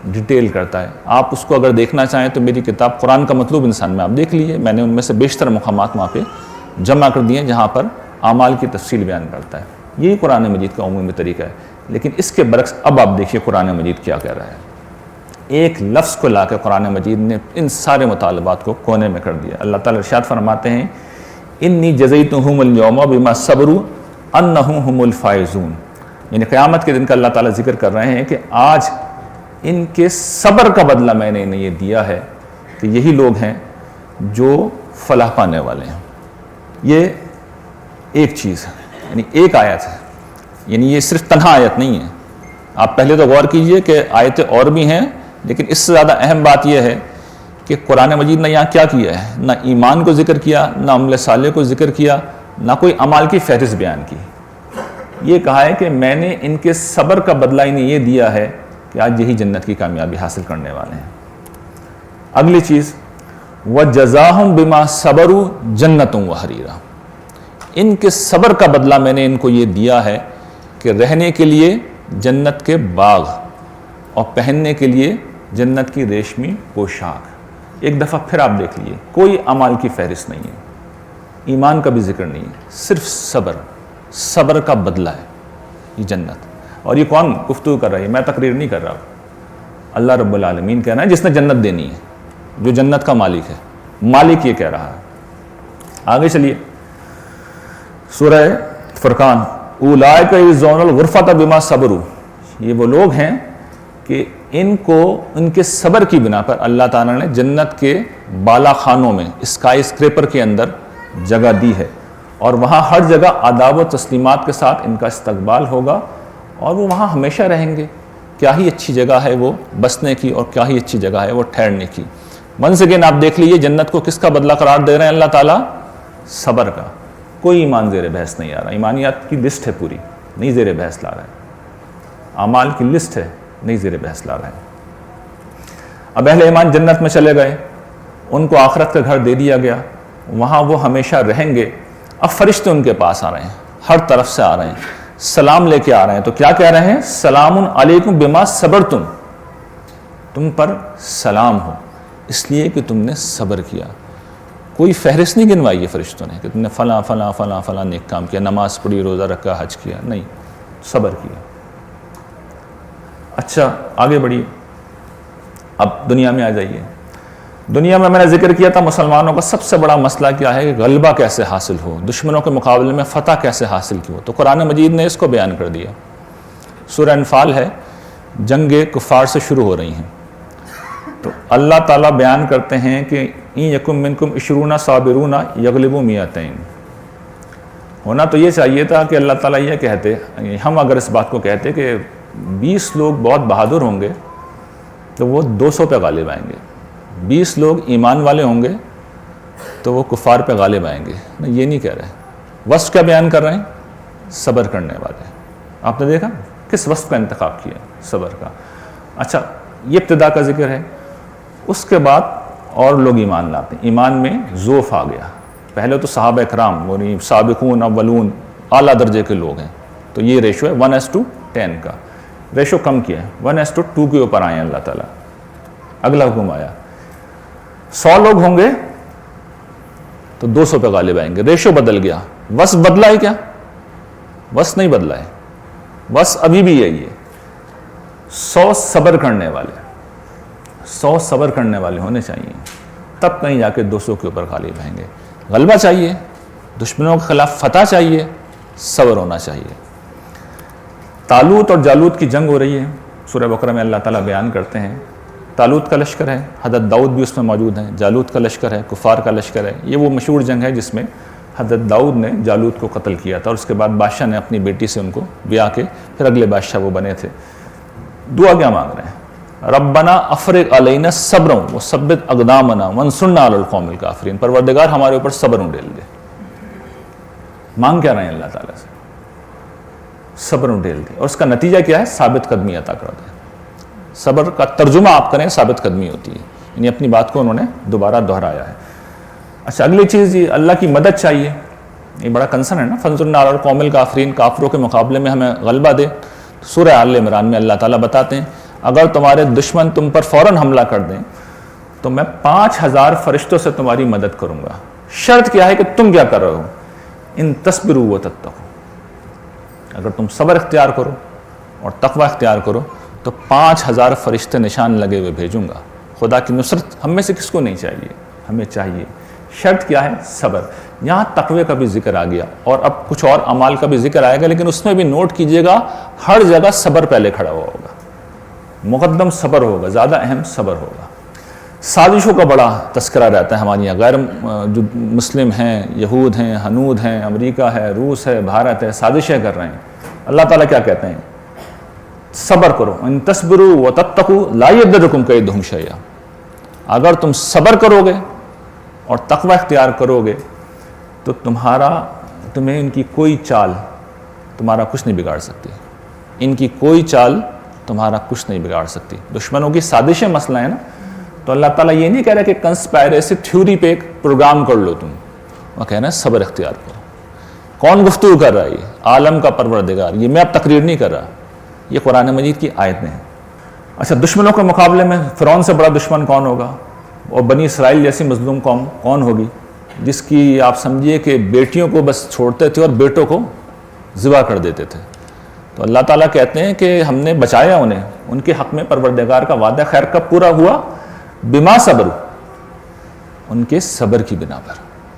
ڈیٹیل کرتا ہے۔ آپ اس کو اگر دیکھنا چاہیں تو میری کتاب قرآن کا مطلوب انسان میں آپ دیکھ لیجیے، میں نے ان میں سے بیشتر مقامات وہاں پہ جمع کر دیے جہاں پر اعمال کی تفصیل بیان کرتا ہے۔ یہی قرآن مجید کا عمومی طریقہ ہے۔ لیکن اس کے برعکس اب آپ دیکھیے قرآن مجید کیا کہہ رہا ہے۔ ایک لفظ کو لا کے قرآن مجید نے ان سارے مطالبات کو کونے میں کر دیا۔ اللہ تعالیٰ ارشاد فرماتے ہیں انی جزیتہم اليوم بما صبروا انہم هم الفائزون، یعنی قیامت کے دن کا اللہ تعالیٰ ذکر کر رہے ہیں کہ آج ان کے صبر کا بدلہ میں نے انہیں یہ دیا ہے کہ یہی لوگ ہیں جو فلاح پانے والے ہیں۔ یہ ایک چیز ہے، یعنی ایک آیت ہے، یعنی یہ صرف تنہا آیت نہیں ہے۔ آپ پہلے تو غور کیجئے کہ آیتیں اور بھی ہیں، لیکن اس سے زیادہ اہم بات یہ ہے کہ قرآن مجید نے یہاں کیا کیا ہے؟ نہ ایمان کو ذکر کیا، نہ عمل صالح کو ذکر کیا، نہ کوئی اعمال کی فہرست بیان کی۔ یہ کہا ہے کہ میں نے ان کے صبر کا بدلہ انہیں یہ دیا ہے کہ آج یہی جنت کی کامیابی حاصل کرنے والے ہیں۔ اگلی چیز وَجَزَاهُمْ بِمَا صَبَرُوا جَنَّةٌ وَحَرِيرًا، ان کے صبر کا بدلہ میں نے ان کو یہ دیا ہے کہ رہنے کے لیے جنت کے باغ اور پہننے کے لیے جنت کی ریشمی پوشاک۔ ایک دفعہ پھر آپ دیکھ لیجیے، کوئی اعمال کی فہرست نہیں ہے، ایمان کا بھی ذکر نہیں ہے، صرف صبر کا بدلہ ہے یہ جنت۔ اور یہ کون گفتگو کر رہا ہے؟ میں تقریر نہیں کر رہا، اللہ رب العالمین کہہ رہا ہے جس نے جنت دینی ہے، جو جنت کا مالک ہے، مالک یہ کہہ رہا ہے۔ آگے چلیے، سورہ فرقان اولئک یجزون الغرفۃ بما صبروا، یہ وہ لوگ ہیں کہ ان کو ان کے صبر کی بنا پر اللہ تعالیٰ نے جنت کے بالا خانوں میں، اسکائی اسکریپر کے اندر جگہ دی ہے، اور وہاں ہر جگہ آداب و تسلیمات کے ساتھ ان کا استقبال ہوگا، اور وہ وہاں ہمیشہ رہیں گے۔ کیا ہی اچھی جگہ ہے وہ بسنے کی، اور کیا ہی اچھی جگہ ہے وہ ٹھہرنے کی۔ ونس اگین آپ دیکھ لیجیے جنت کو کس کا بدلہ قرار دے رہے ہیں اللہ تعالیٰ؟ صبر کا۔ کوئی ایمان زیر بحث نہیں آ رہا، ایمانیات کی لسٹ ہے پوری، نہیں زیر بحث لا رہا ہے، اعمال کی لسٹ ہے، نہیں زیر بحث لا رہے ہیں۔ اب اہل ایمان جنت میں چلے گئے، ان کو آخرت کا گھر دے دیا گیا، وہاں وہ ہمیشہ رہیں گے۔ اب فرشتے ان کے پاس آ رہے ہیں، ہر طرف سے آ رہے ہیں، سلام لے کے آ رہے ہیں۔ تو کیا کہہ رہے ہیں؟ سلام علیکم بما صبرتم، تم پر سلام ہو اس لیے کہ تم نے صبر کیا۔ کوئی فہرست نہیں گنوائی ہے فرشتوں نے کہ تم نے فلاں فلاں فلاں فلاں نیک کام کیا، نماز پڑھی، روزہ رکھا، حج کیا، نہیں، صبر کیا۔ اچھا آگے بڑھیے، اب دنیا میں آ جائیے۔ دنیا میں نے ذکر کیا تھا مسلمانوں کا سب سے بڑا مسئلہ کیا ہے کہ غلبہ کیسے حاصل ہو، دشمنوں کے مقابلے میں فتح کیسے حاصل کی ہو۔ تو قرآن مجید نے اس کو بیان کر دیا۔ سورہ انفال ہے، جنگیں کفار سے شروع ہو رہی ہیں، تو اللہ تعالیٰ بیان کرتے ہیں کہ ان یکم منکم 20 صابرون یغلبوا 200۔ ہونا تو یہ چاہیے تھا کہ اللہ تعالیٰ یہ کہتے، ہم اگر اس بات کو کہتے کہ 20 لوگ بہت بہادر ہوں گے تو وہ 200 پہ غالب آئیں گے، 20 لوگ ایمان والے ہوں گے تو وہ کفار پہ غالب آئیں گے۔ یہ نہیں کہہ رہے، وصف کیا بیان کر رہے ہیں؟ صبر کرنے والے۔ آپ نے دیکھا کس وصف کا انتخاب کیا؟ صبر کا۔ اچھا یہ ابتدا کا ذکر ہے، اس کے بعد اور لوگ ایمان لاتے ہیں، ایمان میں ذوف آ گیا۔ پہلے تو صحابہ اکرام وہ سابقون اولون اعلیٰ درجے کے لوگ ہیں، تو یہ ریشو ہے 1:10 کا، ریشو کم کیا ہے، 1:2 کے اوپر آئے ہیں اللہ تعالیٰ۔ اگلا حکم آیا 100 لوگ ہوں گے تو 200 پہ غالب آئیں گے، ریشو بدل گیا۔ وصف بدلا ہے کیا؟ وصف نہیں بدلا ہے، وصف ابھی بھی یہی ہے۔ 100 صبر کرنے والے، 100 صبر کرنے والے ہونے چاہیے، تب کہیں جا کے 200 کے اوپر غالب آئیں گے۔ غلبہ چاہیے، دشمنوں کے خلاف فتح چاہیے، صبر ہونا چاہیے۔ طالوت اور جالوت کی جنگ ہو رہی ہے، سورہ بقرہ میں اللہ تعالیٰ بیان کرتے ہیں۔ طالوت کا لشکر ہے، حضرت داؤد بھی اس میں موجود ہیں، جالوت کا لشکر ہے، کفار کا لشکر ہے۔ یہ وہ مشہور جنگ ہے جس میں حضرت داؤد نے جالوت کو قتل کیا تھا، اور اس کے بعد بادشاہ نے اپنی بیٹی سے ان کو بیاہ کے پھر اگلے بادشاہ وہ بنے تھے۔ دعا کیا مانگ رہے ہیں؟ ربنا افرغ علینا صبرا وثبت اقدامنا وانصرنا علی القوم الکافرین، پروردگار ہمارے اوپر صبر انڈیل دے۔ مانگ کیا رہے ہیں اللہ تعالیٰ سے؟ صبر انڈیل دے، اور اس کا نتیجہ کیا ہے؟ ثابت قدمی عطا کر دے۔ صبر کا ترجمہ آپ کریں ثابت قدمی ہوتی ہے، یعنی اپنی بات کو انہوں نے دوبارہ دہرایا ہے۔ اچھا، اگلی چیز یہ اللہ کی مدد چاہیے، یہ بڑا کنسرن ہے نا، فانصرنا علی القوم الکافرین، کافروں کے مقابلے میں ہمیں غلبہ دے۔ سورہ آل عمران میں اللہ تعالیٰ بتاتے ہیں اگر تمہارے دشمن تم پر فوراً حملہ کر دیں تو میں 5000 فرشتوں سے تمہاری مدد کروں گا۔ شرط کیا ہے کہ تم کیا کر رہے ہو؟ ان تصبروا وتتقوا، اگر تم صبر اختیار کرو اور تقوی اختیار کرو تو 5000 فرشتے نشان لگے ہوئے بھیجوں گا۔ خدا کی نصرت ہم میں سے کس کو نہیں چاہیے؟ ہمیں چاہیے۔ شرط کیا ہے؟ صبر۔ یہاں تقوی کا بھی ذکر آ گیا، اور اب کچھ اور اعمال کا بھی ذکر آئے گا، لیکن اس میں بھی نوٹ کیجئے گا ہر جگہ صبر پہلے کھڑا ہوا ہوگا، مقدم صبر ہوگا، زیادہ اہم صبر ہوگا۔ سازشوں کا بڑا تذکرہ رہتا ہے ہمارے یہاں، غیر جو مسلم ہیں، یہود ہیں، ہنود ہیں، امریکہ ہے، روس ہے، بھارت ہے، سازشیں کر رہے ہیں۔ اللہ تعالیٰ کیا کہتے ہیں؟ صبر کرو، ان تصبروا وتتقوا لا یضرکم کیدہم شیئا، اگر تم صبر کرو گے اور تقوی اختیار کرو گے تو تمہیں ان کی کوئی چال تمہارا کچھ نہیں بگاڑ سکتی، ان کی کوئی چال تمہارا کچھ نہیں بگاڑ سکتی۔ دشمنوں کی سازشیں مسئلہ ہے نا، تو اللہ تعالیٰ یہ نہیں کہہ رہا کہ کنسپائریسی تھیوری پہ ایک پروگرام کر لو تم، وہ کہنا ہے صبر اختیار کرو۔ کون گفتگو کر رہا ہے؟ یہ عالم کا پروردگار، یہ میں اب تقریر نہیں کر رہا، یہ قرآن مجید کی آیتیں ہیں۔ اچھا، دشمنوں کے مقابلے میں فرعون سے بڑا دشمن کون ہوگا؟ اور بنی اسرائیل جیسی مظلوم قوم کون ہوگی جس کی آپ سمجھیے کہ بیٹیوں کو بس چھوڑتے تھے اور بیٹوں کو ذبح کر دیتے تھے۔ تو اللہ تعالیٰ کہتے ہیں کہ ہم نے بچایا انہیں، ان کے حق میں پروردگار کا وعدہ خیر کب پورا ہوا؟ بما صبر، ان کے صبر کی بنا پر،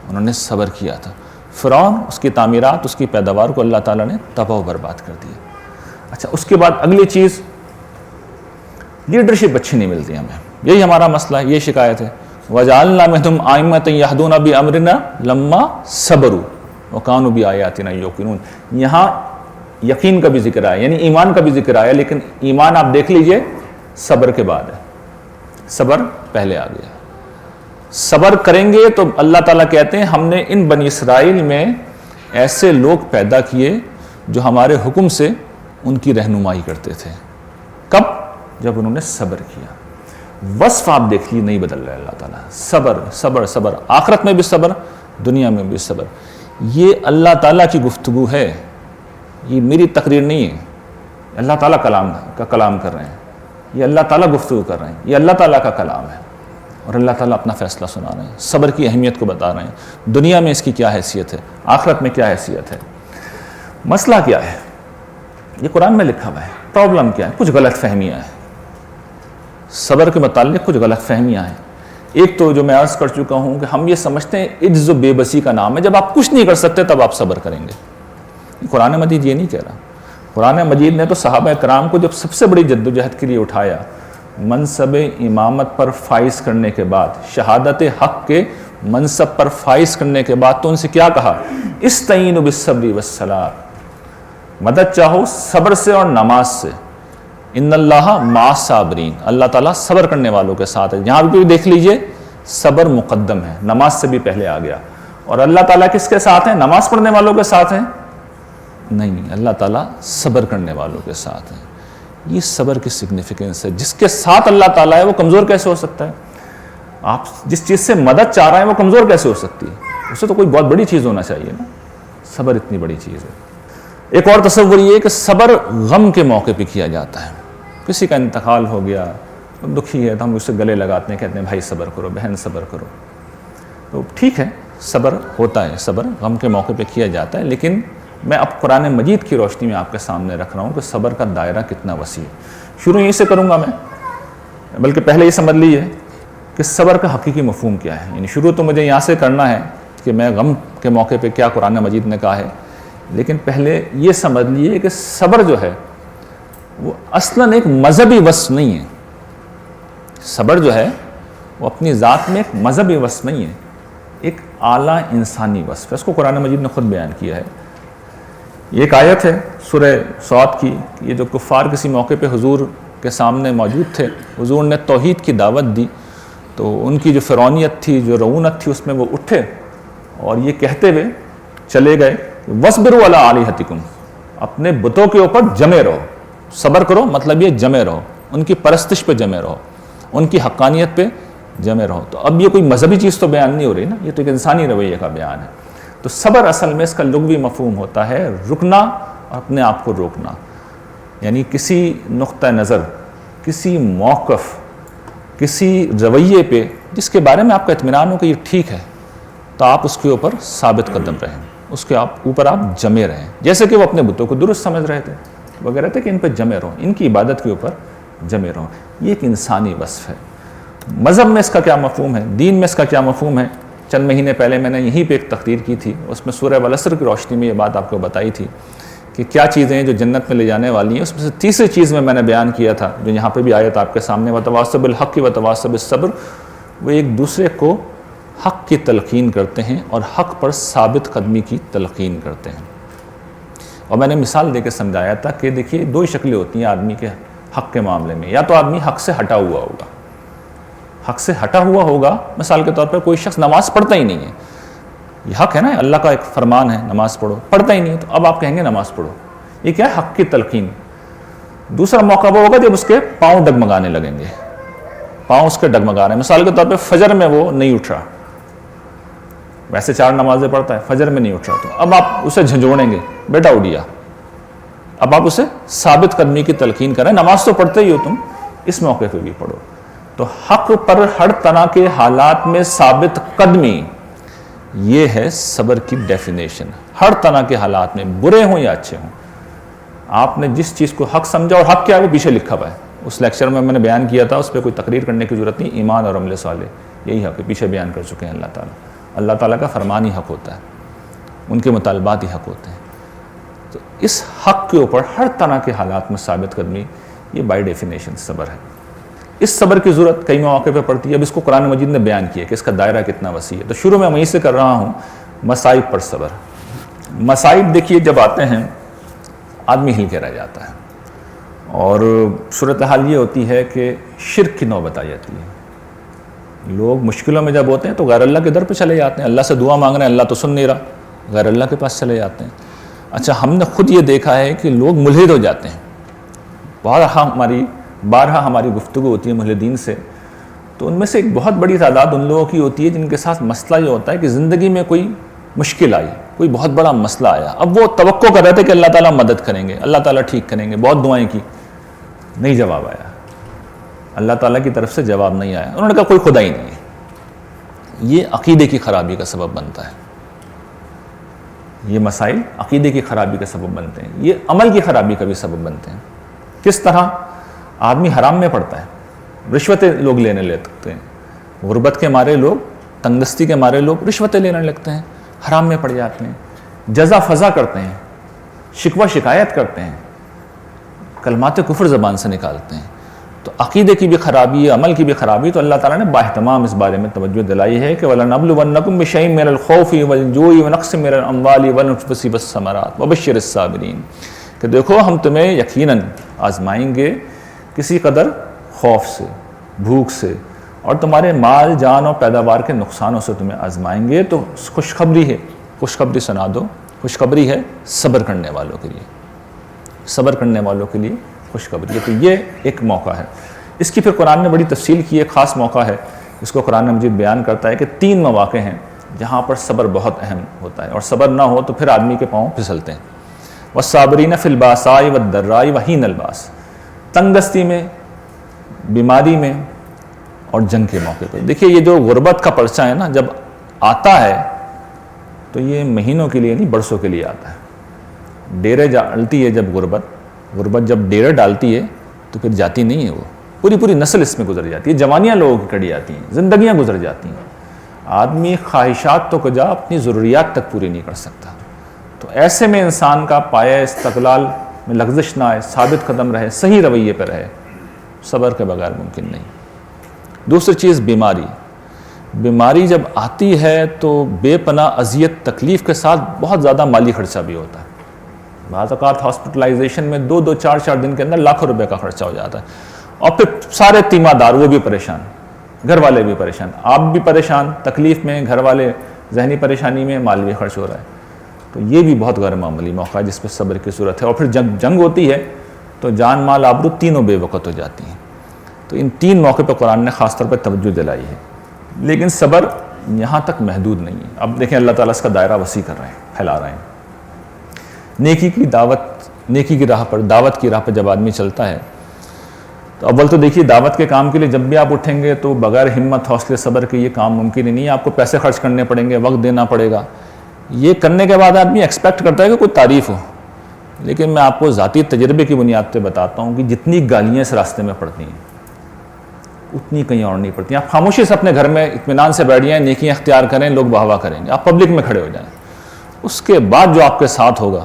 انہوں نے صبر کیا تھا۔ فرعون، اس کی تعمیرات، اس کی پیداوار کو اللہ تعالیٰ نے تباہ و برباد کر دیا۔ اچھا، اس کے بعد اگلی چیز، لیڈرشپ اچھی نہیں ملتی ہمیں، یہی ہمارا مسئلہ ہے، یہ شکایت ہے۔ وَجَعَلْنَا مِنْهُمْ أَئِمَّةً يَهْدُونَ بِأَمْرِنَا لَمَّا صَبَرُوا وَكَانُوا بِآيَاتِنَا يُوقِنُونَ۔ یہاں یقین کا بھی ذکر آیا، یعنی ایمان کا بھی ذکر آیا، لیکن ایمان آپ دیکھ لیجئے صبر کے بعد ہے، صبر پہلے آ گیا۔ صبر کریں گے تو اللہ تعالیٰ کہتے ہیں ہم نے ان بنی اسرائیل میں ایسے لوگ پیدا کیے جو ہمارے حکم سے ان کی رہنمائی کرتے تھے۔ کب؟ جب انہوں نے صبر کیا۔ وصف آپ دیکھیے نہیں بدل رہا اللہ تعالیٰ، صبر صبر صبر، آخرت میں بھی صبر، دنیا میں بھی صبر۔ یہ اللہ تعالیٰ کی گفتگو ہے، یہ میری تقریر نہیں ہے۔ اللہ تعالیٰ کلام کر رہے ہیں، یہ اللہ تعالیٰ گفتگو کر رہے ہیں، یہ اللہ تعالیٰ کا کلام ہے، اور اللہ تعالیٰ اپنا فیصلہ سنا رہے ہیں، صبر کی اہمیت کو بتا رہے ہیں، دنیا میں اس کی کیا حیثیت ہے، آخرت میں کیا حیثیت ہے۔ مسئلہ کیا ہے؟ یہ قرآن میں لکھا ہوا ہے۔ پرابلم کیا ہے؟ کچھ غلط فہمیاں ہیں، صبر کے متعلق کچھ غلط فہمیاں ہیں۔ ایک تو جو میں عرض کر چکا ہوں کہ ہم یہ سمجھتے ہیں عجز و بے بسی کا نام ہے، جب آپ کچھ نہیں کر سکتے تب آپ صبر کریں گے۔ قرآن مجید یہ نہیں کہہ رہا۔ قرآن مجید نے تو صحابہ کرام کو جب سب سے بڑی جدوجہد کے لیے اٹھایا، منصب امامت پر فائز کرنے کے بعد، شہادت حق کے منصب پر فائز کرنے کے بعد، تو ان سے کیا کہا؟ استعینوا بالصبر والصلاۃ، مدد چاہو صبر سے اور نماز سے۔ ان اللہ مع الصابرین، اللہ تعالیٰ صبر کرنے والوں کے ساتھ ہے۔ یہاں بھی دیکھ لیجئے صبر مقدم ہے، نماز سے بھی پہلے آ گیا۔ اور اللہ تعالیٰ کس کے ساتھ ہیں؟ نماز پڑھنے والوں کے ساتھ ہیں؟ نہیں، اللہ تعالیٰ صبر کرنے والوں کے ساتھ ہیں۔ یہ صبر کی سگنیفیکنس ہے۔ جس کے ساتھ اللہ تعالیٰ ہے وہ کمزور کیسے ہو سکتا ہے؟ آپ جس چیز سے مدد چاہ رہے ہیں وہ کمزور کیسے ہو سکتی ہے؟ اسے تو کوئی بہت بڑی چیز ہونا چاہیے نا۔ صبر اتنی بڑی چیز ہے۔ ایک اور تصور یہ ہے کہ صبر غم کے موقع پہ کیا جاتا ہے۔ کسی کا انتقال ہو گیا، دکھی ہے تو ہم اسے گلے لگاتے ہیں، کہتے ہیں بھائی صبر کرو، بہن صبر کرو۔ تو ٹھیک ہے، صبر ہوتا ہے، صبر غم کے موقع پہ کیا جاتا ہے، لیکن میں اب قرآن مجید کی روشنی میں آپ کے سامنے رکھ رہا ہوں کہ صبر کا دائرہ کتنا وسیع ہے۔ شروع یہیں سے کروں گا میں، بلکہ پہلے یہ سمجھ لیجیے کہ صبر کا حقیقی مفہوم کیا ہے۔ یعنی شروع تو مجھے یہاں سے کرنا ہے کہ میں غم کے موقع پہ کیا قرآن مجید نے کہا ہے، لیکن پہلے یہ سمجھ لیجیے کہ صبر جو ہے وہ اصلاً ایک مذہبی وصف نہیں ہے. صبر جو ہے وہ اپنی ذات میں ایک مذہبی وصف نہیں ہے، ایک اعلیٰ انسانی وصف ہے. اس کو قرآن مجید نے خود بیان کیا ہے. یہ ایک آیت ہے سورہ صاد کی. یہ جو کفار کسی موقع پہ حضور کے سامنے موجود تھے، حضور نے توحید کی دعوت دی، تو ان کی جو فرعونیت تھی، جو رعونت تھی، اس میں وہ اٹھے اور یہ کہتے ہوئے چلے گئے وَاصْبِرُوا عَلَىٰ آلِهَتِكُمْ، اپنے بتوں کے اوپر جمے رہو. صبر کرو مطلب یہ جمے رہو، ان کی پرستش پہ جمے رہو، ان کی حقانیت پہ جمے رہو. تو اب یہ کوئی مذہبی چیز تو بیان نہیں ہو رہی نا، یہ تو ایک انسانی رویے کا بیان ہے. تو صبر اصل میں اس کا لغوی مفہوم ہوتا ہے رکنا اور اپنے آپ کو روکنا. یعنی کسی نقطہ نظر، کسی موقف، کسی رویے پہ جس کے بارے میں آپ کا اطمینان ہو کہ یہ ٹھیک ہے، تو آپ اس کے اوپر ثابت قدم رہیں، اس کے اوپر آپ جمے رہیں. جیسے کہ وہ اپنے بتوں کو درست سمجھ رہے تھے، وہ کہہ رہے تھے کہ ان پہ جمے رہو، ان کی عبادت کے اوپر جمے رہو. یہ ایک انسانی وصف ہے. مذہب میں اس کا کیا مفہوم ہے، دین میں اس کا کیا مفہوم ہے؟ چند مہینے پہلے میں نے یہیں پہ ایک تقریر کی تھی، اس میں سورہ والعصر کی روشنی میں یہ بات آپ کو بتائی تھی کہ کیا چیزیں ہیں جو جنت میں لے جانے والی ہیں. اس میں سے تیسری چیز میں نے بیان کیا تھا، جو یہاں پہ بھی آیت آپ کے سامنے، وَتَوَاصَوْا بِالْحَقِّ وَتَوَاصَوْا بِالصَّبْرِ، وہ ایک دوسرے کو حق کی تلقین کرتے ہیں اور حق پر ثابت قدمی کی تلقین کرتے ہیں. اور میں نے مثال دے کے سمجھایا تھا کہ دیکھیے دو ہی شکلیں ہوتی ہیں آدمی کے حق کے معاملے میں. یا تو آدمی حق سے ہٹا ہوا ہوگا، حق سے ہٹا ہوا ہوگا. مثال کے طور پر کوئی شخص نماز پڑھتا ہی نہیں ہے، یہ حق ہے نا، اللہ کا ایک فرمان ہے نماز پڑھو، پڑھتا ہی نہیں ہے، تو اب آپ کہیں گے نماز پڑھو. یہ کیا ہے؟ حق کی تلقین. دوسرا موقع وہ ہوگا جب اس کے پاؤں ڈگمگانے لگیں گے، پاؤں اس کے ڈگمگا رہے ہیں. مثال کے طور پہ فجر میں وہ نہیں اٹھ رہا، ویسے 4 نمازیں پڑھتا ہے، فجر میں نہیں اٹھ رہا، تو اب آپ اسے جھنجھوڑیں گے، بیٹا اٹھیا. اب آپ اسے ثابت قدمی کی تلقین کریں، نماز تو پڑھتے ہی ہو تم، اس موقع پہ بھی پڑھو. تو حق پر ہر طرح کے حالات میں ثابت قدمی، یہ ہے صبر کی ڈیفینیشن. ہر طرح کے حالات میں، برے ہوں یا اچھے ہوں، آپ نے جس چیز کو حق سمجھا، اور حق کیا ہے وہ پیچھے لکھا ہوا ہے. اس لیکچر میں نے بیان کیا تھا، اس پہ کوئی تقریر کرنے کی ضرورت نہیں. ایمان اور عمل صالح یہی حق ہے، پیچھے بیان کر چکے ہیں. اللہ تعالیٰ کا فرمان ہی حق ہوتا ہے، ان کے مطالبات ہی حق ہوتے ہیں. تو اس حق کے اوپر ہر طرح کے حالات میں ثابت قدمی، یہ بائی ڈیفینیشن صبر ہے. اس صبر کی ضرورت کئی مواقع پہ پڑتی ہے. اب اس کو قرآن مجید نے بیان کیا کہ اس کا دائرہ کتنا وسیع ہے. تو شروع میں وہیں سے کر رہا ہوں، مصائب پر صبر. مصائب دیکھیے جب آتے ہیں آدمی ہل کے رہ جاتا ہے، اور صورتحال یہ ہوتی ہے کہ شرک کی نوبت آ جاتی ہے. لوگ مشکلوں میں جب ہوتے ہیں تو غیر اللہ کے در پہ چلے جاتے ہیں، اللہ سے دعا مانگ رہے ہیں، اللہ تو سن نہیں رہا، غیر اللہ کے پاس چلے جاتے ہیں. اچھا، ہم نے خود یہ دیکھا ہے کہ لوگ ملحد ہو جاتے ہیں. بارہا ہماری گفتگو ہوتی ہے ملحدین سے، تو ان میں سے ایک بہت بڑی تعداد ان لوگوں کی ہوتی ہے جن کے ساتھ مسئلہ یہ ہوتا ہے کہ زندگی میں کوئی مشکل آئی، کوئی بہت بڑا مسئلہ آیا. اب وہ توقع کر رہے تھے کہ اللہ تعالیٰ مدد کریں گے، اللہ تعالیٰ ٹھیک کریں گے، بہت دعائیں کی، نہیں جواب آیا، اللہ تعالیٰ کی طرف سے جواب نہیں آیا. انہوں نے کہا کوئی خدا ہی نہیں ہے. یہ عقیدے کی خرابی کا سبب بنتا ہے. یہ مسائل عقیدے کی خرابی کا سبب بنتے ہیں، یہ عمل کی خرابی کا بھی سبب بنتے ہیں. کس طرح؟ آدمی حرام میں پڑتا ہے، رشوتیں لوگ لینے لگتے ہیں. غربت کے مارے لوگ، تنگدستی کے مارے لوگ رشوتیں لینے لگتے ہیں، حرام میں پڑ جاتے ہیں. جزا فضا کرتے ہیں، شکوہ شکایت کرتے ہیں، کلمات کفر زبان سے نکالتے ہیں. تو عقیدے کی بھی خرابی ہے، عمل کی بھی خرابی. تو اللہ تعالیٰ نے باہتمام اس بارے میں توجہ دلائی ہے کہ وَلَنَبْلُوَنَّكُمْ بِشَيْءٍ مِّنَ الْخَوْفِ وَالْجُوعِ وَنَقْصٍ مِّنَ الْأَمْوَالِ وَالْأَنفُسِ وَالثَّمَرَاتِ وَبَشِّرِ الصَّابِرِينَ، کہ دیکھو ہم تمہیں یقیناً آزمائیں گے کسی قدر خوف سے، بھوک سے، اور تمہارے مال جان اور پیداوار کے نقصانوں سے تمہیں آزمائیں گے. تو خوشخبری ہے، خوشخبری سنا دو. خوشخبری ہے صبر کرنے والوں کے لیے، صبر کرنے والوں کے لیے خوشخبری ہے. تو یہ ایک موقع ہے. اس کی پھر قرآن نے بڑی تفصیل کی، ایک خاص موقع ہے. اس کو قرآن مجید بیان کرتا ہے کہ 3 مواقع ہیں جہاں پر صبر بہت اہم ہوتا ہے، اور صبر نہ ہو تو پھر آدمی کے پاؤں پھسلتے ہیں. وَالصَّابِرِينَ فِي الْبَأْسَاءِ وَالضَّرَّاءِ وَحِينَ الْبَأْسِ، تنگ دستی میں، بیماری میں، اور جنگ کے موقع پہ. دیکھیے یہ جو غربت کا پرچہ ہے نا، جب آتا ہے تو یہ مہینوں کے لیے نہیں، برسوں کے لیے آتا ہے. ڈیرے ڈالتی ہے جب غربت جب ڈیرے ڈالتی ہے تو پھر جاتی نہیں ہے، وہ پوری نسل اس میں گزر جاتی ہے. جوانیاں لوگوں کی کڑی جاتی ہیں، زندگیاں گزر جاتی ہیں. آدمی خواہشات تو کجا اپنی ضروریات تک پوری نہیں کر سکتا. تو ایسے میں انسان کا پایہ استقلال میں لغزش نہ آئے، ثابت قدم رہے، صحیح رویے پہ رہے، صبر کے بغیر ممکن نہیں۔ دوسری چیز بیماری جب آتی ہے تو بے پناہ اذیت تکلیف کے ساتھ بہت زیادہ مالی خرچہ بھی ہوتا ہے۔ بعض اوقات ہاسپٹلائزیشن میں 2-2 4-4 دن کے اندر لاکھوں روپے کا خرچہ ہو جاتا ہے، اور پھر سارے تیمہ دار وہ بھی پریشان، گھر والے بھی پریشان، آپ بھی پریشان، تکلیف میں، گھر والے ذہنی پریشانی میں، مال بھی خرچ ہو رہا ہے۔ تو یہ بھی بہت غیر معمولی موقع ہے جس پہ صبر کی صورت ہے۔ اور پھر جنگ ہوتی ہے تو جان مال آبرو تینوں بے وقت ہو جاتی ہیں۔ تو ان 3 موقع پہ قرآن نے خاص طور پہ توجہ دلائی ہے، لیکن صبر یہاں تک محدود نہیں ہے۔ اب دیکھیں اللہ تعالیٰ اس کا دائرہ وسیع کر رہے ہیں، پھیلا رہے ہیں۔ نیکی کی راہ پر، دعوت کی راہ پر جب آدمی چلتا ہے تو اول تو دیکھیے دعوت کے کام کے لیے جب بھی آپ اٹھیں گے تو بغیر ہمت، حوصلے، صبر کے یہ کام ممکن ہی نہیں ہے۔ آپ کو پیسے خرچ کرنے پڑیں گے، وقت دینا پڑے گا۔ یہ کرنے کے بعد آدمی ایکسپیکٹ کرتا ہے کہ کوئی تعریف ہو، لیکن میں آپ کو ذاتی تجربے کی بنیاد پہ بتاتا ہوں کہ جتنی گالیاں اس راستے میں پڑتی ہیں اتنی کہیں اور نہیں پڑتی۔ آپ خاموشی سے اپنے گھر میں اطمینان سے بیٹھ جائیں، نیکیاں اختیار کریں، لوگ واہ واہ کریں گے، آپ پبلک میں کھڑے ہو جائیں، اس کے بعد جو آپ کے ساتھ ہوگا۔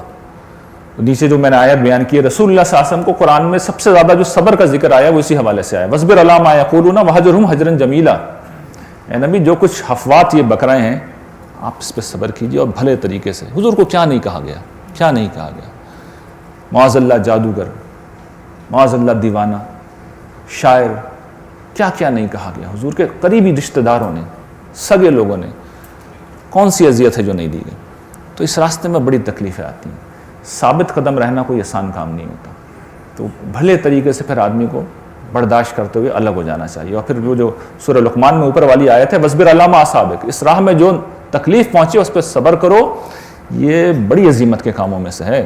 نیچے جو میں نے آیت بیان کی ہے، رسول اللہ صلی اللہ علیہ وسلم کو قرآن میں سب سے زیادہ جو صبر کا ذکر آیا وہ اسی حوالے سے آیا، وَاصْبِرْ عَلَىٰ مَا يَقُولُونَ وَاهْجُرْهُمْ هَجْرًا جَمِيلًا۔ اے نبی جو کچھ حفوات یہ بک رہے ہیں آپ اس پہ صبر کیجئے اور بھلے طریقے سے۔ حضور کو کیا نہیں کہا گیا، کیا نہیں کہا گیا، معاذ اللہ جادوگر، معاذ اللہ دیوانہ، شاعر، کیا کیا نہیں کہا گیا۔ حضور کے قریبی رشتہ داروں نے، سگے لوگوں نے، کون سی اذیت ہے جو نہیں دی گئی۔ تو اس راستے میں بڑی تکلیفیں آتی ہیں، ثابت قدم رہنا کوئی آسان کام نہیں ہوتا۔ تو بھلے طریقے سے پھر آدمی کو برداشت کرتے ہوئے الگ ہو جانا چاہیے۔ اور پھر وہ جو سورہ لقمان میں اوپر والی آیت ہے، وَاصْبِرْ عَلَىٰ مَا أَصَابَكَ، اس راہ میں جو تکلیف پہنچے اس پہ صبر کرو، یہ بڑی عظیمت کے کاموں میں سے ہے،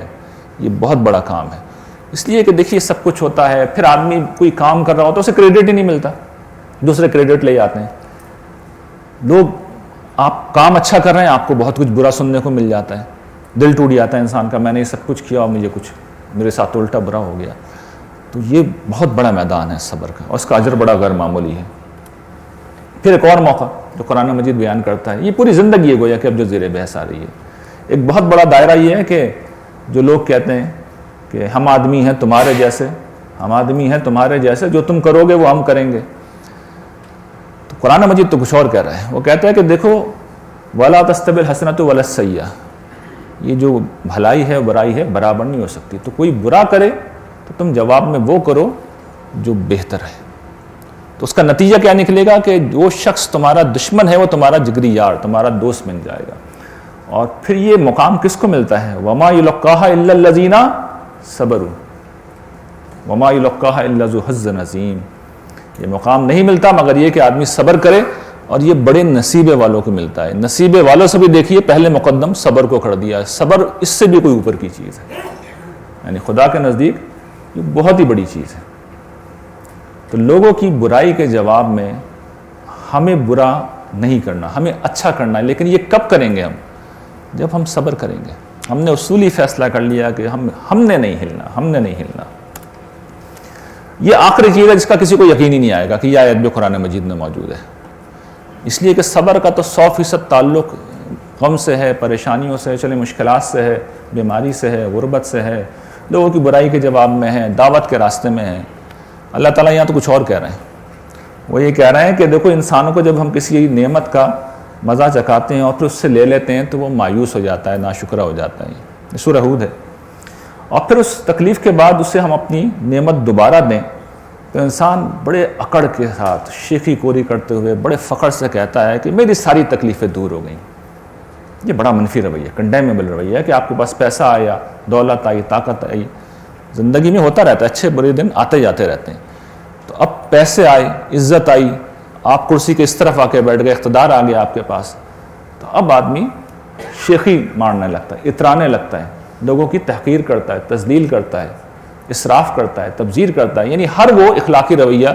یہ بہت بڑا کام ہے۔ اس لیے کہ دیکھیے سب کچھ ہوتا ہے، پھر آدمی کوئی کام کر رہا ہوتا ہے اسے کریڈٹ ہی نہیں ملتا، دوسرے کریڈٹ لے آتے ہیں لوگ۔ آپ کام اچھا کر رہے ہیں، آپ کو بہت کچھ برا سننے کو مل جاتا ہے، دل ٹوٹ جاتا ہے انسان کا، میں نے یہ سب کچھ کیا اور مجھے کچھ میرے ساتھ الٹا برا ہو گیا۔ تو یہ بہت بڑا میدان ہے صبر کا، اور اس کا اجر بڑا غیر معمولی ہے۔ پھر ایک اور موقع جو قرآن مجید بیان کرتا ہے، یہ پوری زندگی ہے گویا کہ اب جو زیر بحث آ رہی ہے۔ ایک بہت بڑا دائرہ یہ ہے کہ جو لوگ کہتے ہیں کہ ہم آدمی ہیں تمہارے جیسے، ہم آدمی ہیں تمہارے جیسے، جو تم کرو گے وہ ہم کریں گے۔ تو قرآن مجید تو کچھ اور کہہ رہا ہے، وہ کہتا ہے کہ دیکھو وَلَا تَسْتَوِي الْحَسَنَةُ وَلَا السَّيِّئَةُ، یہ جو بھلائی ہے برائی ہے برابر نہیں ہو سکتی۔ تو کوئی برا کرے تو تم جواب میں وہ کرو جو بہتر ہے۔ تو اس کا نتیجہ کیا نکلے گا کہ جو شخص تمہارا دشمن ہے وہ تمہارا جگری یار، تمہارا دوست بن جائے گا۔ اور پھر یہ مقام کس کو ملتا ہے؟ وَمَا يُلَقَّاهَا إِلَّا الَّذِينَ صَبَرُوا وَمَا يُلَقَّاهَا إِلَّا ذُو حَظٍّ عَظِيمٍ۔ یہ مقام نہیں ملتا مگر یہ کہ آدمی صبر کرے، اور یہ بڑے نصیبے والوں کو ملتا ہے۔ نصیبے والوں سے بھی دیکھیے پہلے مقدم صبر کو کر دیا ہے۔ صبر اس سے بھی کوئی اوپر کی چیز ہے، یعنی خدا کے نزدیک یہ بہت ہی بڑی چیز ہے۔ تو لوگوں کی برائی کے جواب میں ہمیں برا نہیں کرنا، ہمیں اچھا کرنا ہے، لیکن یہ کب کریں گے ہم؟ جب ہم صبر کریں گے۔ ہم نے اصولی فیصلہ کر لیا کہ ہم نے نہیں ہلنا، ہم نے نہیں ہلنا۔ یہ آخری چیز ہے جس کا کسی کو یقین ہی نہیں آئے گا کہ یہ آیت بھی قرآن مجید میں موجود ہے، اس لیے کہ صبر کا تو 100% تعلق غم سے ہے، پریشانیوں سے، چلے مشکلات سے ہے، بیماری سے ہے، غربت سے ہے، لوگوں کی برائی کے جواب میں ہے، دعوت کے راستے میں ہے۔ اللہ تعالیٰ یہاں تو کچھ اور کہہ رہے ہیں، وہ یہ کہہ رہے ہیں کہ دیکھو انسانوں کو جب ہم کسی نعمت کا مزہ چکھاتے ہیں اور پھر اس سے لے لیتے ہیں تو وہ مایوس ہو جاتا ہے، ناشکرہ ہو جاتا ہے۔ یہ سورہ ہود ہے۔ اور پھر اس تکلیف کے بعد اسے ہم اپنی نعمت دوبارہ دیں تو انسان بڑے اکڑ کے ساتھ شیخی کوری کرتے ہوئے بڑے فخر سے کہتا ہے کہ میری ساری تکلیفیں دور ہو گئیں۔ یہ بڑا منفی رویہ، کنڈیمیبل رویہ ہے کہ آپ کے پاس پیسہ آیا، دولت آئی، طاقت آئی، زندگی میں ہوتا رہتا ہے، اچھے برے دن آتے جاتے رہتے ہیں۔ تو اب پیسے آئے، عزت آئی، آپ کرسی کے اس طرف آ کے بیٹھ گئے، اقتدار آ گیا آپ کے پاس، تو اب آدمی شیخی مارنے لگتا ہے، اترانے لگتا ہے، لوگوں کی تحقیر کرتا ہے، تذلیل کرتا ہے، اسراف کرتا ہے، تبذیر کرتا ہے، یعنی ہر وہ اخلاقی رویہ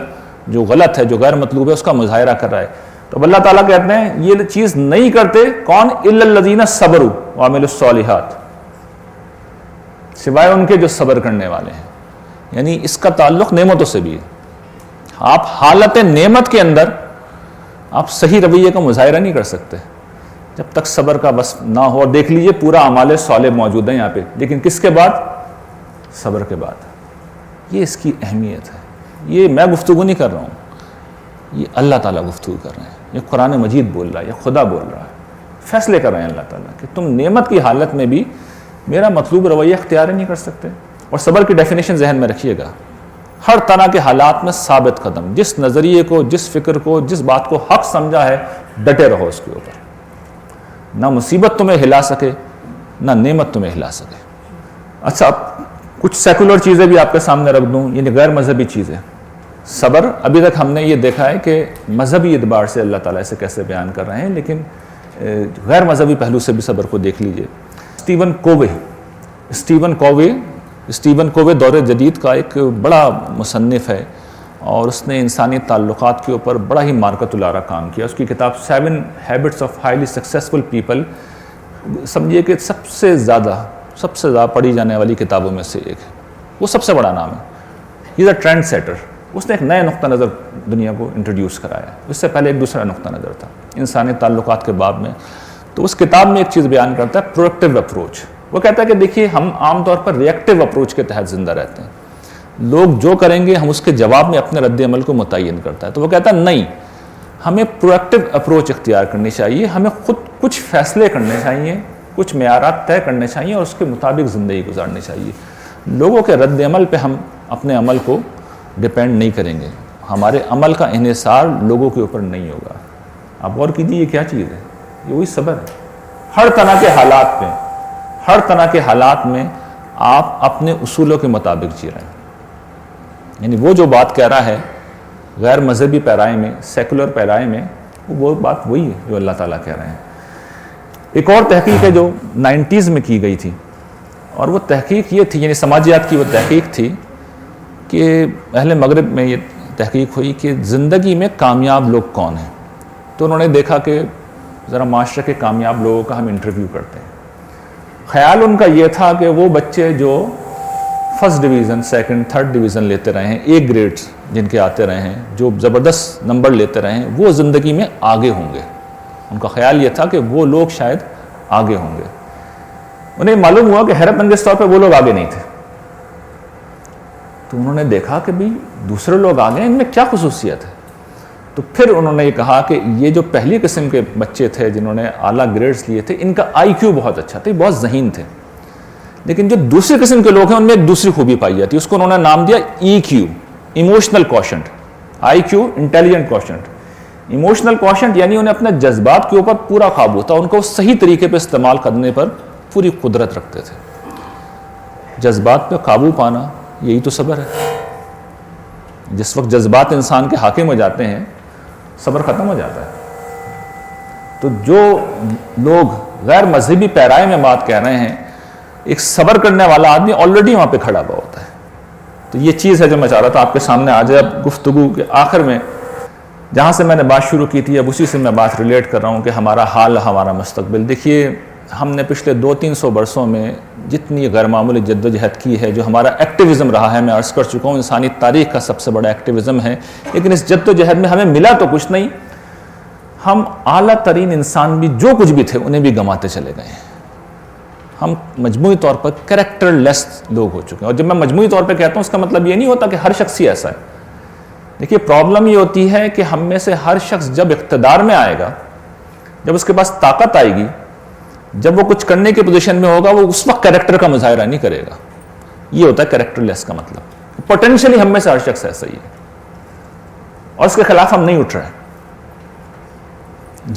جو غلط ہے، جو غیر مطلوب ہے، اس کا مظاہرہ کر رہا ہے۔ تو اللہ تعالیٰ کہتے ہیں یہ چیز نہیں کرتے کون؟ الا الذین صبروا وعملوا الصالحات، سوائے ان کے جو صبر کرنے والے ہیں۔ یعنی اس کا تعلق نعمتوں سے بھی ہے۔ آپ حالت نعمت کے اندر آپ صحیح رویے کا مظاہرہ نہیں کر سکتے جب تک صبر کا وصف نہ ہو۔ اور دیکھ لیجئے پورا اعمال صالح موجود ہے یہاں پہ، لیکن کس کے بعد؟ صبر کے بعد، یہ اس کی اہمیت ہے. یہ میں گفتگو نہیں کر رہا ہوں، یہ اللہ تعالیٰ گفتگو کر رہے ہیں، یہ قرآن مجید بول رہا ہے، یہ خدا بول رہا ہے. فیصلے کر رہے ہیں اللہ تعالیٰ کہ تم نعمت کی حالت میں بھی میرا مطلوب رویہ اختیار ہی نہیں کر سکتے. اور صبر کی ڈیفینیشن ذہن میں رکھیے گا، ہر طرح کے حالات میں ثابت قدم، جس نظریے کو، جس فکر کو، جس بات کو حق سمجھا ہے ڈٹے رہو اس کے اوپر. نہ مصیبت تمہیں ہلا سکے، نہ نعمت تمہیں ہلا سکے. اچھا، اب کچھ سیکولر چیزیں بھی آپ کے سامنے رکھ دوں، یعنی غیر مذہبی چیزیں. صبر ابھی تک ہم نے یہ دیکھا ہے کہ مذہبی اعتبار سے اللہ تعالیٰ اسے کیسے بیان کر رہے ہیں، لیکن غیر مذہبی پہلو سے بھی صبر کو دیکھ لیجئے. اسٹیون کووے دور جدید کا ایک بڑا مصنف ہے، اور اس نے انسانی تعلقات کے اوپر بڑا ہی مارکت العارہ کام کیا. اس کی کتاب 7 habits of highly successful people سمجھیے کہ سب سے زیادہ پڑھی جانے والی کتابوں میں سے ایک ہے. وہ سب سے بڑا نام ہے. ہی از اے ٹرینڈ سیٹر. اس نے ایک نئے نقطہ نظر دنیا کو انٹروڈیوس کرایا. اس سے پہلے ایک دوسرا نقطہ نظر تھا انسانی تعلقات کے باب میں. تو اس کتاب میں ایک چیز بیان کرتا ہے، پرویکٹیو اپروچ. وہ کہتا ہے کہ دیکھیے، ہم عام طور پر ریئیکٹیو اپروچ کے تحت زندہ رہتے ہیں. لوگ جو کریں گے ہم اس کے جواب میں اپنے رد عمل کو متعین کرتا ہے. تو وہ کہتا ہے نہیں، ہمیں پرویکٹیو اپروچ اختیار کرنی چاہیے. ہمیں خود کچھ فیصلے کرنے چاہیے، کچھ معیارات طے کرنے چاہیے اور اس کے مطابق زندگی گزارنی چاہیے. لوگوں کے رد عمل پہ ہم اپنے عمل کو ڈپینڈ نہیں کریں گے. ہمارے عمل کا انحصار لوگوں کے اوپر نہیں ہوگا. آپ غور کیجیے، یہ کیا چیز ہے؟ یہ وہی صبر ہے. ہر طرح کے حالات میں آپ اپنے اصولوں کے مطابق جی رہے ہیں. یعنی وہ جو بات کہہ رہا ہے غیر مذہبی پیرائے میں، سیکولر پیرائے میں، وہ بات وہی ہے جو اللہ تعالیٰ کہہ رہے ہیں. ایک اور تحقیق ہے جو 90s میں کی گئی تھی، اور وہ تحقیق یہ تھی، یعنی سماجیات کی وہ تحقیق تھی کہ اہل مغرب میں یہ تحقیق ہوئی کہ زندگی میں کامیاب لوگ کون ہیں. تو انہوں نے دیکھا کہ ذرا معاشرے کے کامیاب لوگوں کا ہم انٹرویو کرتے ہیں. خیال ان کا یہ تھا کہ وہ بچے جو first division, second, third division لیتے رہے ہیں، ایک گریڈز جن کے آتے رہے ہیں، جو زبردست نمبر لیتے رہے ہیں، وہ زندگی میں آگے ہوں گے. ان کا خیال یہ تھا کہ وہ لوگ شاید آگے ہوں گے. انہیں معلوم ہوا کہ حیرت انگیز طور پہ وہ لوگ آگے نہیں تھے. تو انہوں نے دیکھا کہ بھی دوسرے لوگ آگے ہیں، ان میں کیا خصوصیت ہے. تو پھر انہوں نے یہ کہا کہ یہ جو پہلی قسم کے بچے تھے جنہوں نے اعلیٰ گریڈز لیے تھے، ان کا آئی کیو بہت اچھا تھا، بہت ذہین تھے. لیکن جو دوسری قسم کے لوگ ہیں ان میں ایک دوسری خوبی پائی جاتی ہے. اس کو انہوں نے نام دیا ای کیو، ایموشنل کوشنٹ. آئی کیو انٹیلیجنٹ کوشنٹ. ایموشنل کوشنٹ یعنی انہیں اپنے جذبات کے اوپر پورا قابو تھا، ان کو صحیح طریقے پہ استعمال کرنے پر پوری قدرت رکھتے تھے. جذبات پہ قابو پانا یہی تو صبر ہے. جس وقت جذبات انسان کے حاکم ہو جاتے ہیں صبر ختم ہو جاتا ہے. تو جو لوگ غیر مذہبی پیرائے میں بات کہہ رہے ہیں، ایک صبر کرنے والا آدمی آلریڈی وہاں پہ کھڑا ہوا ہوتا ہے. تو یہ چیز ہے جو میں چاہ رہا تھا آپ کے سامنے آ جائے. اب گفتگو کے آخر میں جہاں سے میں نے بات شروع کی تھی، اب اسی سے میں بات ریلیٹ کر رہا ہوں کہ ہمارا حال، ہمارا مستقبل. دیکھیے، ہم نے پچھلے 200-300 برسوں میں جتنی غیر معمولی جد و جہد کی ہے، جو ہمارا ایکٹیوزم رہا ہے، میں عرض کر چکا ہوں انسانی تاریخ کا سب سے بڑا ایکٹیوزم ہے. لیکن اس جد و جہد میں ہمیں ملا تو کچھ نہیں. ہم اعلیٰ ترین انسان بھی جو کچھ بھی تھے انہیں بھی گنواتے چلے گئے ہیں. ہم مجموعی طور پر کریکٹر لیس لوگ ہو چکے ہیں. اور جب میں مجموعی طور پہ کہتا ہوں اس کا مطلب یہ نہیں ہوتا کہ ہر شخص ہی ایسا ہے. دیکھیے، پرابلم یہ ہوتی ہے کہ ہم میں سے ہر شخص جب اقتدار میں آئے گا، جب اس کے پاس طاقت آئے گی، جب وہ کچھ کرنے کی پوزیشن میں ہوگا، وہ اس وقت کریکٹر کا مظاہرہ نہیں کرے گا. یہ ہوتا ہے کریکٹر لیس کا مطلب. پوٹینشلی ہم میں سے ہر شخص ایسا ہی ہے اور اس کے خلاف ہم نہیں اٹھ رہے.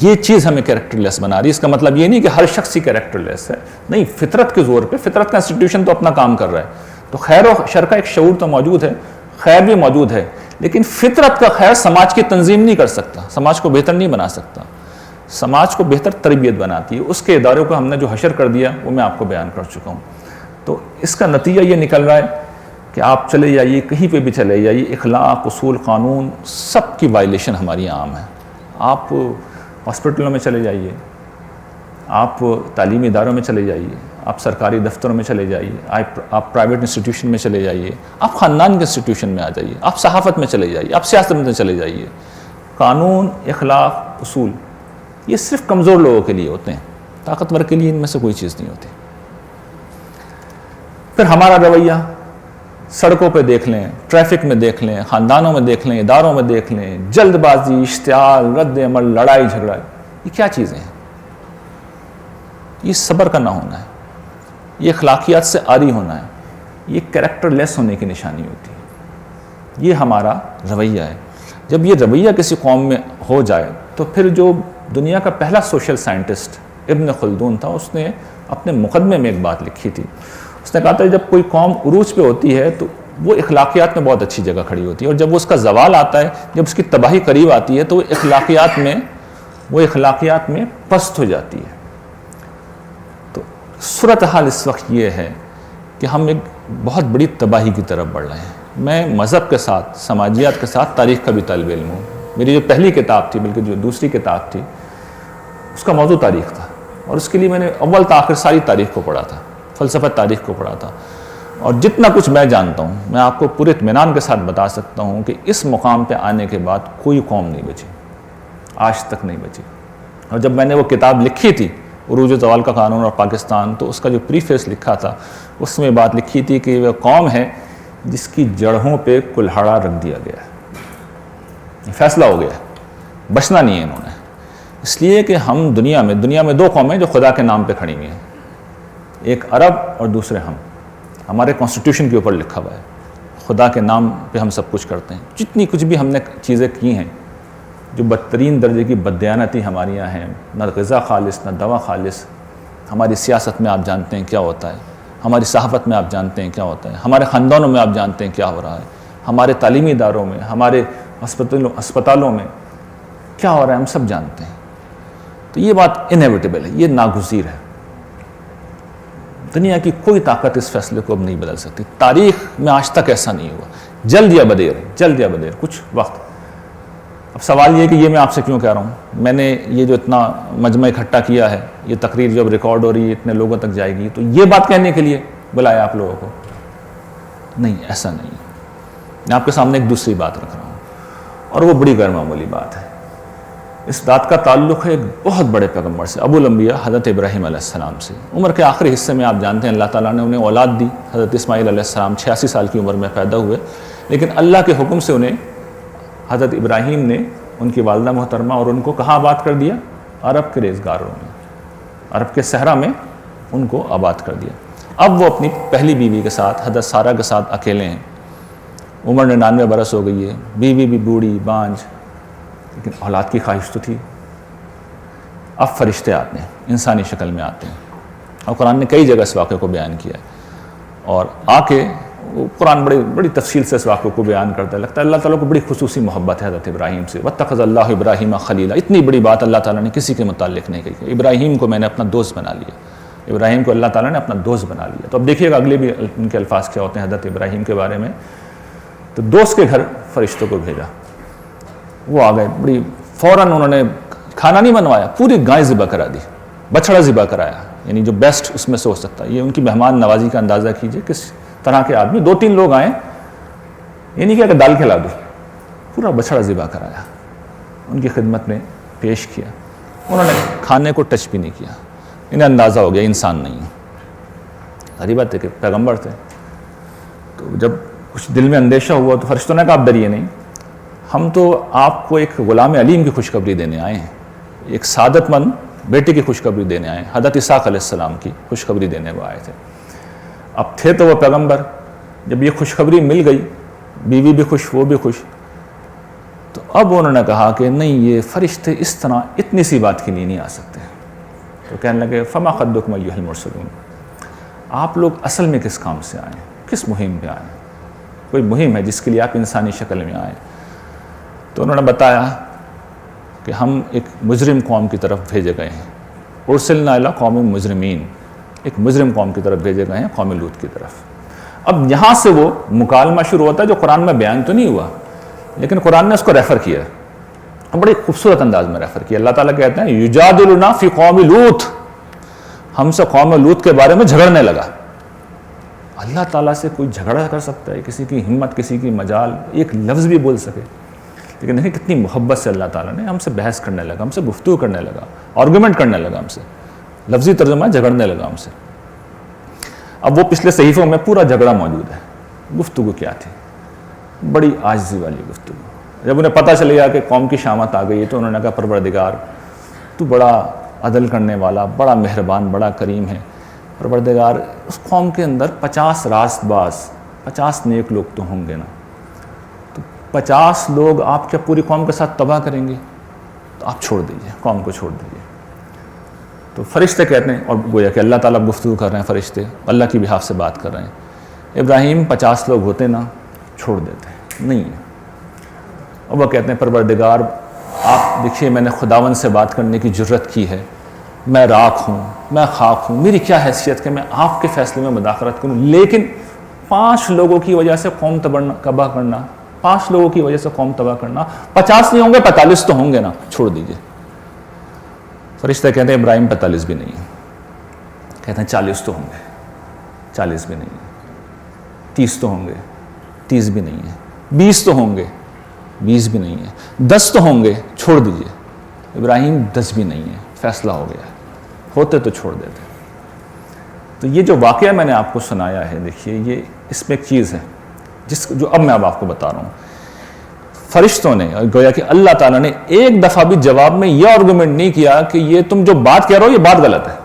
یہ چیز ہمیں کریکٹر لیس بنا رہی ہے. اس کا مطلب یہ نہیں کہ ہر شخص ہی کریکٹر لیس ہے، نہیں. فطرت کے زور پہ، فطرت کا انسٹیٹیوشن تو اپنا کام کر رہا ہے. تو خیر و شر کا ایک شعور تو موجود ہے، خیر بھی موجود ہے، لیکن فطرت کا خیر سماج کی تنظیم نہیں کر سکتا، سماج کو بہتر نہیں بنا سکتا. سماج کو بہتر تربیت بناتی ہے. اس کے اداروں کو ہم نے جو حشر کر دیا وہ میں آپ کو بیان کر چکا ہوں. تو اس کا نتیجہ یہ نکل رہا ہے کہ آپ چلے جائیے، کہیں پہ بھی چلے جائیے، اخلاق، اصول، قانون، سب کی وائلیشن ہماری عام ہے. آپ ہاسپٹلوں میں چلے جائیے، آپ تعلیمی اداروں میں چلے جائیے، آپ سرکاری دفتروں میں چلے جائیے، آپ پرائیویٹ انسٹیٹیوشن میں چلے جائیے، آپ خاندان کے انسٹیٹیوشن میں آ جائیے، آپ صحافت میں چلے جائیے، آپ سیاست میں چلے جائیے. قانون، اخلاق، اصول یہ صرف کمزور لوگوں کے لیے ہوتے ہیں. طاقتور کے لیے ان میں سے کوئی چیز نہیں ہوتی. پھر ہمارا رویہ، سڑکوں پہ دیکھ لیں، ٹریفک میں دیکھ لیں، خاندانوں میں دیکھ لیں، اداروں میں دیکھ لیں، جلد بازی، اشتعال، رد عمل، لڑائی جھگڑا، یہ کیا چیزیں ہیں؟ یہ صبر کا نہ ہونا ہے، یہ اخلاقیات سے عاری ہونا ہے، یہ کریکٹر لیس ہونے کی نشانی ہوتی ہے۔ یہ ہمارا رویہ ہے۔ جب یہ رویہ کسی قوم میں ہو جائے تو پھر جو دنیا کا پہلا سوشل سائنٹسٹ ابن خلدون تھا، اس نے اپنے مقدمے میں ایک بات لکھی تھی۔ اس نے کہا تھا جب کوئی قوم عروج پہ ہوتی ہے تو وہ اخلاقیات میں بہت اچھی جگہ کھڑی ہوتی ہے، اور جب اس کا زوال آتا ہے، جب اس کی تباہی قریب آتی ہے تو وہ اخلاقیات میں پست ہو جاتی ہے۔ تو صورتحال اس وقت یہ ہے کہ ہم ایک بہت بڑی تباہی کی طرف بڑھ رہے ہیں۔ میں مذہب کے ساتھ، سماجیات کے ساتھ تاریخ کا بھی طالب علم ہوں۔ میری جو پہلی کتاب تھی، بلکہ جو دوسری کتاب تھی، اس کا موضوع تاریخ تھا، اور اس کے لیے میں نے اول تا آخر ساری تاریخ کو پڑھا تھا، فلسفہ تاریخ کو پڑھا تھا، اور جتنا کچھ میں جانتا ہوں میں آپ کو پورے اطمینان کے ساتھ بتا سکتا ہوں کہ اس مقام پہ آنے کے بعد کوئی قوم نہیں بچی، آج تک نہیں بچی۔ اور جب میں نے وہ کتاب لکھی تھی عروج و زوال کا قانون اور پاکستان، تو اس کا جو پریفیس لکھا تھا اس میں بات لکھی تھی کہ وہ قوم ہے جس کی جڑوں پہ کلہاڑا رکھ دیا گیا ہے، فیصلہ ہو گیا ہے، بچنا نہیں ہے انہوں نے۔ اس لیے کہ ہم دنیا میں دو قومیں جو خدا کے نام پہ کھڑی ہوئی ہیں، ایک عرب اور دوسرے ہم۔ ہمارے کانسٹیٹیوشن کے اوپر لکھا ہوا ہے خدا کے نام پہ ہم سب کچھ کرتے ہیں۔ جتنی کچھ بھی ہم نے چیزیں کی ہیں، جو بدترین درجے کی بددیانتی ہمارے یہاں ہیں، نہ غذا خالص نہ دوا خالص، ہماری سیاست میں آپ جانتے ہیں کیا ہوتا ہے، ہماری صحافت میں آپ جانتے ہیں کیا ہوتا ہے، ہمارے خاندانوں میں آپ جانتے ہیں کیا ہو رہا ہے، ہمارے تعلیمی اداروں میں، ہمارے ہسپتالوں میں کیا ہو رہا ہے، ہم سب جانتے ہیں۔ تو یہ بات انیویٹیبل ہے، یہ ناگزیر ہے۔ دنیا کی کوئی طاقت اس فیصلے کو اب نہیں بدل سکتی۔ تاریخ میں آج تک ایسا نہیں ہوا، جلد یا بدیر کچھ وقت۔ اب سوال یہ کہ یہ میں آپ سے کیوں کہہ رہا ہوں، میں نے یہ جو اتنا مجمع اکٹھا کیا ہے، یہ تقریر جب ریکارڈ ہو رہی ہے اتنے لوگوں تک جائے گی، تو یہ بات کہنے کے لیے بلایا آپ لوگوں کو؟ نہیں، ایسا نہیں۔ میں آپ کے سامنے ایک دوسری بات رکھ رہا ہوں، اور وہ بڑی غیر معمولی بات ہے۔ اس بات کا تعلق ہے ایک بہت بڑے پیغمبر سے، ابو الانبیاء حضرت ابراہیم علیہ السلام سے۔ عمر کے آخری حصے میں آپ جانتے ہیں اللہ تعالیٰ نے انہیں اولاد دی۔ حضرت اسماعیل علیہ السلام 86 سال کی عمر میں پیدا ہوئے، لیکن اللہ کے حکم سے انہیں حضرت ابراہیم نے ان کی والدہ محترمہ اور ان کو کہاں آباد کر دیا؟ عرب کے ریزگاروں میں، عرب کے صحرا میں ان کو آباد کر دیا۔ اب وہ اپنی پہلی بیوی کے ساتھ، حضرت سارہ کے ساتھ اکیلے ہیں۔ عمر 99 برس ہو گئی ہے، بیوی بھی بوڑھی بانجھ، لیکن اولاد کی خواہش تو تھی۔ اب فرشتے آتے ہیں، انسانی شکل میں آتے ہیں، اور قرآن نے کئی جگہ اس واقعے کو بیان کیا ہے، اور آ کے قرآن بڑی تفصیل سے اس واقعے کو بیان کرتا ہے۔ لگتا ہے اللہ تعالیٰ کو بڑی خصوصی محبت ہے حضرت ابراہیم سے۔ وَاتَّخَذَ اللَّهُ إِبْرَاهِيمَ خَلِيلًا، اتنی بڑی بات اللہ تعالیٰ نے کسی کے متعلق نہیں کہی کہ ابراہیم کو میں نے اپنا دوست بنا لیا، ابراہیم کو اللہ تعالیٰ نے اپنا دوست بنا لیا۔ تو اب دیکھیے گا اگلے بھی ان کے الفاظ کیا ہوتے ہیں حضرت ابراہیم کے بارے میں۔ تو دوست کے گھر فرشتوں کو بھیجا، وہ آ گئے، بڑی فوراً انہوں نے کھانا نہیں بنوایا، پوری گائے ذبح کرا دی، بچڑا ذبح کرایا، یعنی جو بیسٹ اس میں سے ہو سکتا ہے۔ یہ ان کی مہمان نوازی کا اندازہ کیجئے کس طرح کے آدمی، 2-3 لوگ آئیں، یہ نہیں کیا کہ دال کھلا دو، پورا بچڑا ذبح کرایا، ان کی خدمت میں پیش کیا۔ انہوں نے کھانے کو ٹچ بھی نہیں کیا، انہیں اندازہ ہو گیا انسان نہیں ہے۔ غریب بات ہے کہ پیغمبر تھے، تو جب کچھ دل میں اندیشہ ہوا تو فرشتوں نے کہا آپ ڈریے نہیں، ہم تو آپ کو ایک غلام علیم کی خوشخبری دینے آئے ہیں، ایک سعادت مند بیٹے کی خوشخبری دینے آئے ہیں، حضرت اسحاق علیہ السلام کی خوشخبری دینے وہ آئے تھے۔ اب تھے تو وہ پیغمبر، جب یہ خوشخبری مل گئی، بیوی بھی خوش وہ بھی خوش، تو اب انہوں نے کہا کہ نہیں، یہ فرشتے اس طرح اتنی سی بات کے لیے نہیں آ سکتے۔ تو کہنے لگے فما خطبکم ایھا المرسلون، آپ لوگ اصل میں کس کام سے آئے، کس مہم پہ آئے؟ کوئی مہم ہے جس کے لیے آپ انسانی شکل میں آئے؟ تو انہوں نے بتایا کہ ہم ایک مجرم قوم کی طرف بھیجے گئے ہیں، ارسلنا الی قوم مجرمین، ایک مجرم قوم کی طرف بھیجے گئے ہیں، قوم لوط کی طرف۔ اب یہاں سے وہ مکالمہ شروع ہوتا ہے جو قرآن میں بیان تو نہیں ہوا، لیکن قرآن نے اس کو ریفر کیا، بڑے خوبصورت انداز میں ریفر کیا۔ اللہ تعالیٰ کہتے ہیں یجادلنا فی قوم لوط، ہم سے قوم لوط کے بارے میں جھگڑنے لگا۔ اللہ تعالیٰ سے کوئی جھگڑا کر سکتا ہے؟ کسی کی ہمت، کسی کی مجال، ایک لفظ بھی بول سکے؟ لیکن دیکھیں کتنی محبت سے اللہ تعالیٰ نے ہم سے بحث کرنے لگا، ہم سے گفتگو کرنے لگا، آرگومنٹ کرنے لگا ہم سے، لفظی ترجمہ جھگڑنے لگا ہم سے۔ اب وہ پچھلے صحیفوں میں پورا جھگڑا موجود ہے، گفتگو کیا تھی؟ بڑی عاجزی والی گفتگو۔ جب انہیں پتہ چل گیا کہ قوم کی شامت آ گئی ہے تو انہوں نے کہا پروردگار تو بڑا عدل کرنے والا، بڑا مہربان، بڑا کریم ہے۔ پروردگار اس قوم کے اندر 50 راست باز، 50 نیک لوگ تو ہوں گے نا، تو 50 لوگ آپ کیا پوری قوم کے ساتھ تباہ کریں گے؟ تو آپ چھوڑ دیجئے، قوم کو چھوڑ دیجئے۔ تو فرشتے کہتے ہیں، اور گویا کہ اللہ تعالیٰ گفتگو کر رہے ہیں، فرشتے اللہ کی بحاف سے بات کر رہے ہیں، ابراہیم 50 لوگ ہوتے نا چھوڑ دیتے ہیں، نہیں ہے۔ اور وہ کہتے ہیں پروردگار آپ دیکھیے میں نے خداوند سے بات کرنے کی جرت کی ہے، میں راکھ ہوں، میں خاک ہوں، میری کیا حیثیت کہ میں آپ کے فیصلے میں مداخلت کروں، لیکن 5 لوگوں کی وجہ سے قوم تباہ کرنا، 5 لوگوں کی وجہ سے قوم تباہ کرنا، 50 نہیں ہوں گے 45 تو ہوں گے نا، چھوڑ دیجئے۔ فرشتہ کہتے ہیں ابراہیم 45 بھی نہیں ہے، کہتے ہیں 40 تو ہوں گے، 40 بھی نہیں ہے، 30 تو ہوں گے، 30 بھی نہیں ہے، 20 تو ہوں گے، 20 بھی نہیں ہے، 10 تو ہوں گے، چھوڑ دیجئے۔ ابراہیم 10 بھی نہیں ہے، فیصلہ ہو گیا ہے، ہوتے تو چھوڑ دیتے۔ تو یہ جو واقعہ میں نے آپ کو سنایا ہے، دیکھیے یہ اس میں ایک چیز ہے جو اب میں آپ کو بتا رہا ہوں۔ فرشتوں نے گویا کہ اللہ تعالیٰ نے ایک دفعہ بھی جواب میں یہ آرگومنٹ نہیں کیا کہ یہ تم جو بات کہہ رہے ہو یہ بات غلط ہے۔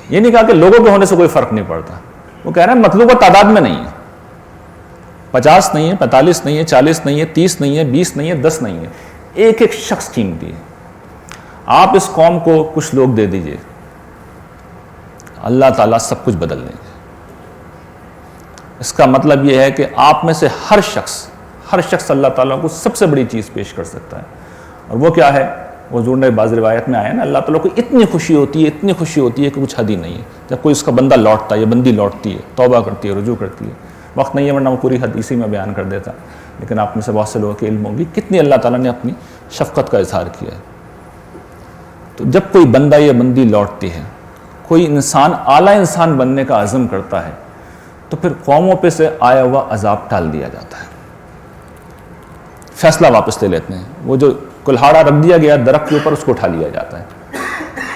یہ نہیں کہا کہ لوگوں کے ہونے سے کوئی فرق نہیں پڑتا، وہ کہہ رہے ہیں مطلوبہ تعداد میں نہیں ہے، 50 نہیں ہے، 45 نہیں ہے، 40 نہیں ہے، 30 نہیں ہے، 20 نہیں ہے، 10 نہیں ہے، ایک ایک شخص قیمتی ہے۔ آپ اس قوم کو کچھ لوگ دے دیجئے، اللہ تعالیٰ سب کچھ بدل دیں گے۔ اس کا مطلب یہ ہے کہ آپ میں سے ہر شخص اللہ تعالیٰ کو سب سے بڑی چیز پیش کر سکتا ہے، اور وہ کیا ہے؟ حضور نے بعض روایت میں آیا نا، اللہ تعالیٰ کو اتنی خوشی ہوتی ہے کہ کچھ حد ہی نہیں ہے جب کوئی اس کا بندہ لوٹتا ہے یا بندی لوٹتی ہے، توبہ کرتی ہے، رجوع کرتی ہے۔ وقت نہیں ہے ورنہ وہ پوری حد اسی میں بیان کر دیتا، لیکن آپ میں سے بہت سے لوگوں کے علم ہوگی کتنی اللہ تعالیٰ نے اپنی شفقت کا اظہار کیا ہے۔ تو جب کوئی بندہ یا بندی لوٹتی ہے، کوئی انسان اعلیٰ انسان بننے کا عزم کرتا ہے، تو پھر قوموں پہ سے آیا ہوا عذاب ٹال دیا جاتا ہے، فیصلہ واپس لے لیتے ہیں، وہ جو کلہاڑا رکھ دیا گیا درخت کے اوپر اس کو اٹھا لیا جاتا ہے،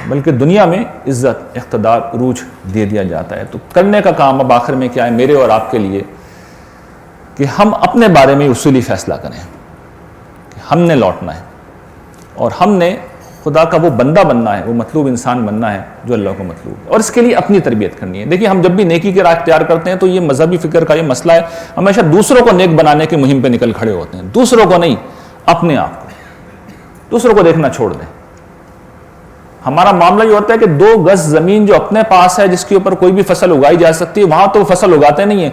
بلکہ دنیا میں عزت، اقتدار، عروج دے دیا جاتا ہے۔ تو کرنے کا کام اب آخر میں کیا ہے میرے اور آپ کے لیے، کہ ہم اپنے بارے میں اصولی فیصلہ کریں کہ ہم نے لوٹنا ہے، اور ہم نے خدا کا وہ بندہ بننا ہے، وہ مطلوب انسان بننا ہے جو اللہ کو مطلوب ہے، اور اس کے لیے اپنی تربیت کرنی ہے۔ دیکھیے ہم جب بھی نیکی کی راہ اختیار کرتے ہیں تو یہ مذہبی فکر کا یہ مسئلہ ہے، ہمیشہ دوسروں کو نیک بنانے کی مہم پہ نکل کھڑے ہوتے ہیں، دوسروں کو نہیں، اپنے آپ کو، دوسروں کو دیکھنا چھوڑ دیں۔ ہمارا معاملہ یہ ہوتا ہے کہ 2 گز زمین جو اپنے پاس ہے جس کے اوپر کوئی بھی فصل اگائی جا سکتی ہے، وہاں تو فصل اگاتے نہیں ہیں،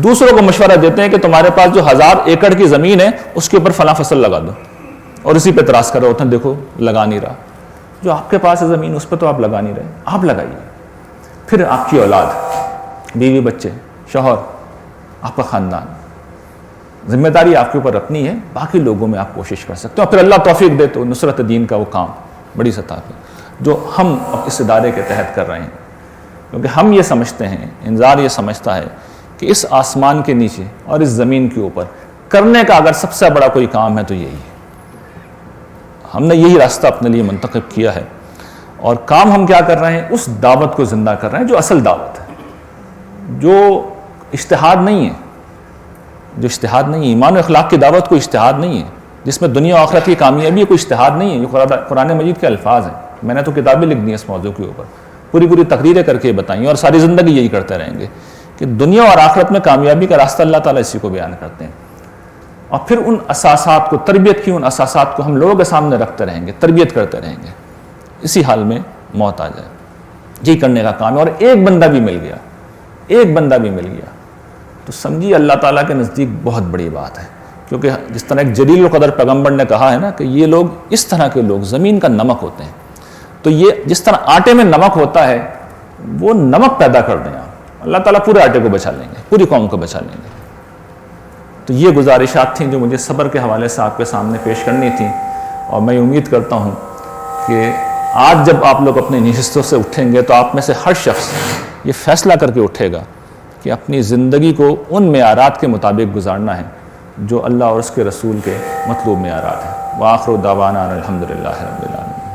دوسروں کو مشورہ دیتے ہیں کہ تمہارے پاس جو 1000 ایکڑ کی زمین ہے اس کے اوپر فلاں فصل لگا دو، اور اسی پہ اعتراض کر رہے ہوتے ہیں دیکھو لگا نہیں رہا۔ جو آپ کے پاس ہے زمین اس پہ تو آپ لگا نہیں رہے، آپ لگائیے۔ پھر آپ کی اولاد، بیوی بچے، شوہر، آپ کا خاندان، ذمہ داری آپ کے اوپر اپنی ہے، باقی لوگوں میں آپ کوشش کر سکتے ہیں، اور پھر اللہ توفیق دے تو نصرت دین کا وہ کام بڑی سطح پہ جو ہم اس ادارے کے تحت کر رہے ہیں، کیونکہ ہم یہ سمجھتے ہیں، انذار یہ سمجھتا ہے کہ اس آسمان کے نیچے اور اس زمین کے اوپر کرنے کا اگر سب سے بڑا کوئی کام ہے تو یہی ہے۔ ہم نے یہی راستہ اپنے لیے منتخب کیا ہے، اور کام ہم کیا کر رہے ہیں؟ اس دعوت کو زندہ کر رہے ہیں جو اصل دعوت ہے، جو اجتہاد نہیں ہے، جو اجتہاد نہیں ہے، ایمان و اخلاق کی دعوت کوئی اجتہاد نہیں ہے، جس میں دنیا و آخرت کی کامیابی کوئی اجتہاد نہیں ہے، یہ قرآن مجید کے الفاظ ہیں، میں نے تو کتابیں لکھ دی ہیں اس موضوع کے اوپر، پوری تقریریں کر کے بتائیں، اور ساری زندگی یہی کرتے رہیں گے کہ دنیا اور آخرت میں کامیابی کا راستہ اللہ تعالیٰ اسی کو بیان کرتے ہیں، اور پھر ان اساسات کو، تربیت کی ان اساسات کو ہم لوگوں کے سامنے رکھتے رہیں گے، تربیت کرتے رہیں گے، اسی حال میں موت آ جائے، یہی کرنے کا کام ہے۔ اور ایک بندہ بھی مل گیا تو سمجھیے اللہ تعالیٰ کے نزدیک بہت بڑی بات ہے، کیونکہ جس طرح ایک جلیل القدر پیغمبر نے کہا ہے نا کہ یہ لوگ، اس طرح کے لوگ زمین کا نمک ہوتے ہیں، تو یہ جس طرح آٹے میں نمک ہوتا ہے وہ نمک پیدا کر دیں آپ، اللہ تعالیٰ پورے آٹے کو بچا لیں گے، پوری قوم کو بچا لیں گے۔ تو یہ گزارشات تھیں جو مجھے صبر کے حوالے سے آپ کے سامنے پیش کرنی تھیں، اور میں امید کرتا ہوں کہ آج جب آپ لوگ اپنی نشستوں سے اٹھیں گے تو آپ میں سے ہر شخص یہ فیصلہ کر کے اٹھے گا کہ اپنی زندگی کو ان معیارات کے مطابق گزارنا ہے جو اللہ اور اس کے رسول کے مطلوب معیارات ہیں۔ وآخر دعوانا الحمدللہ رب العالمین۔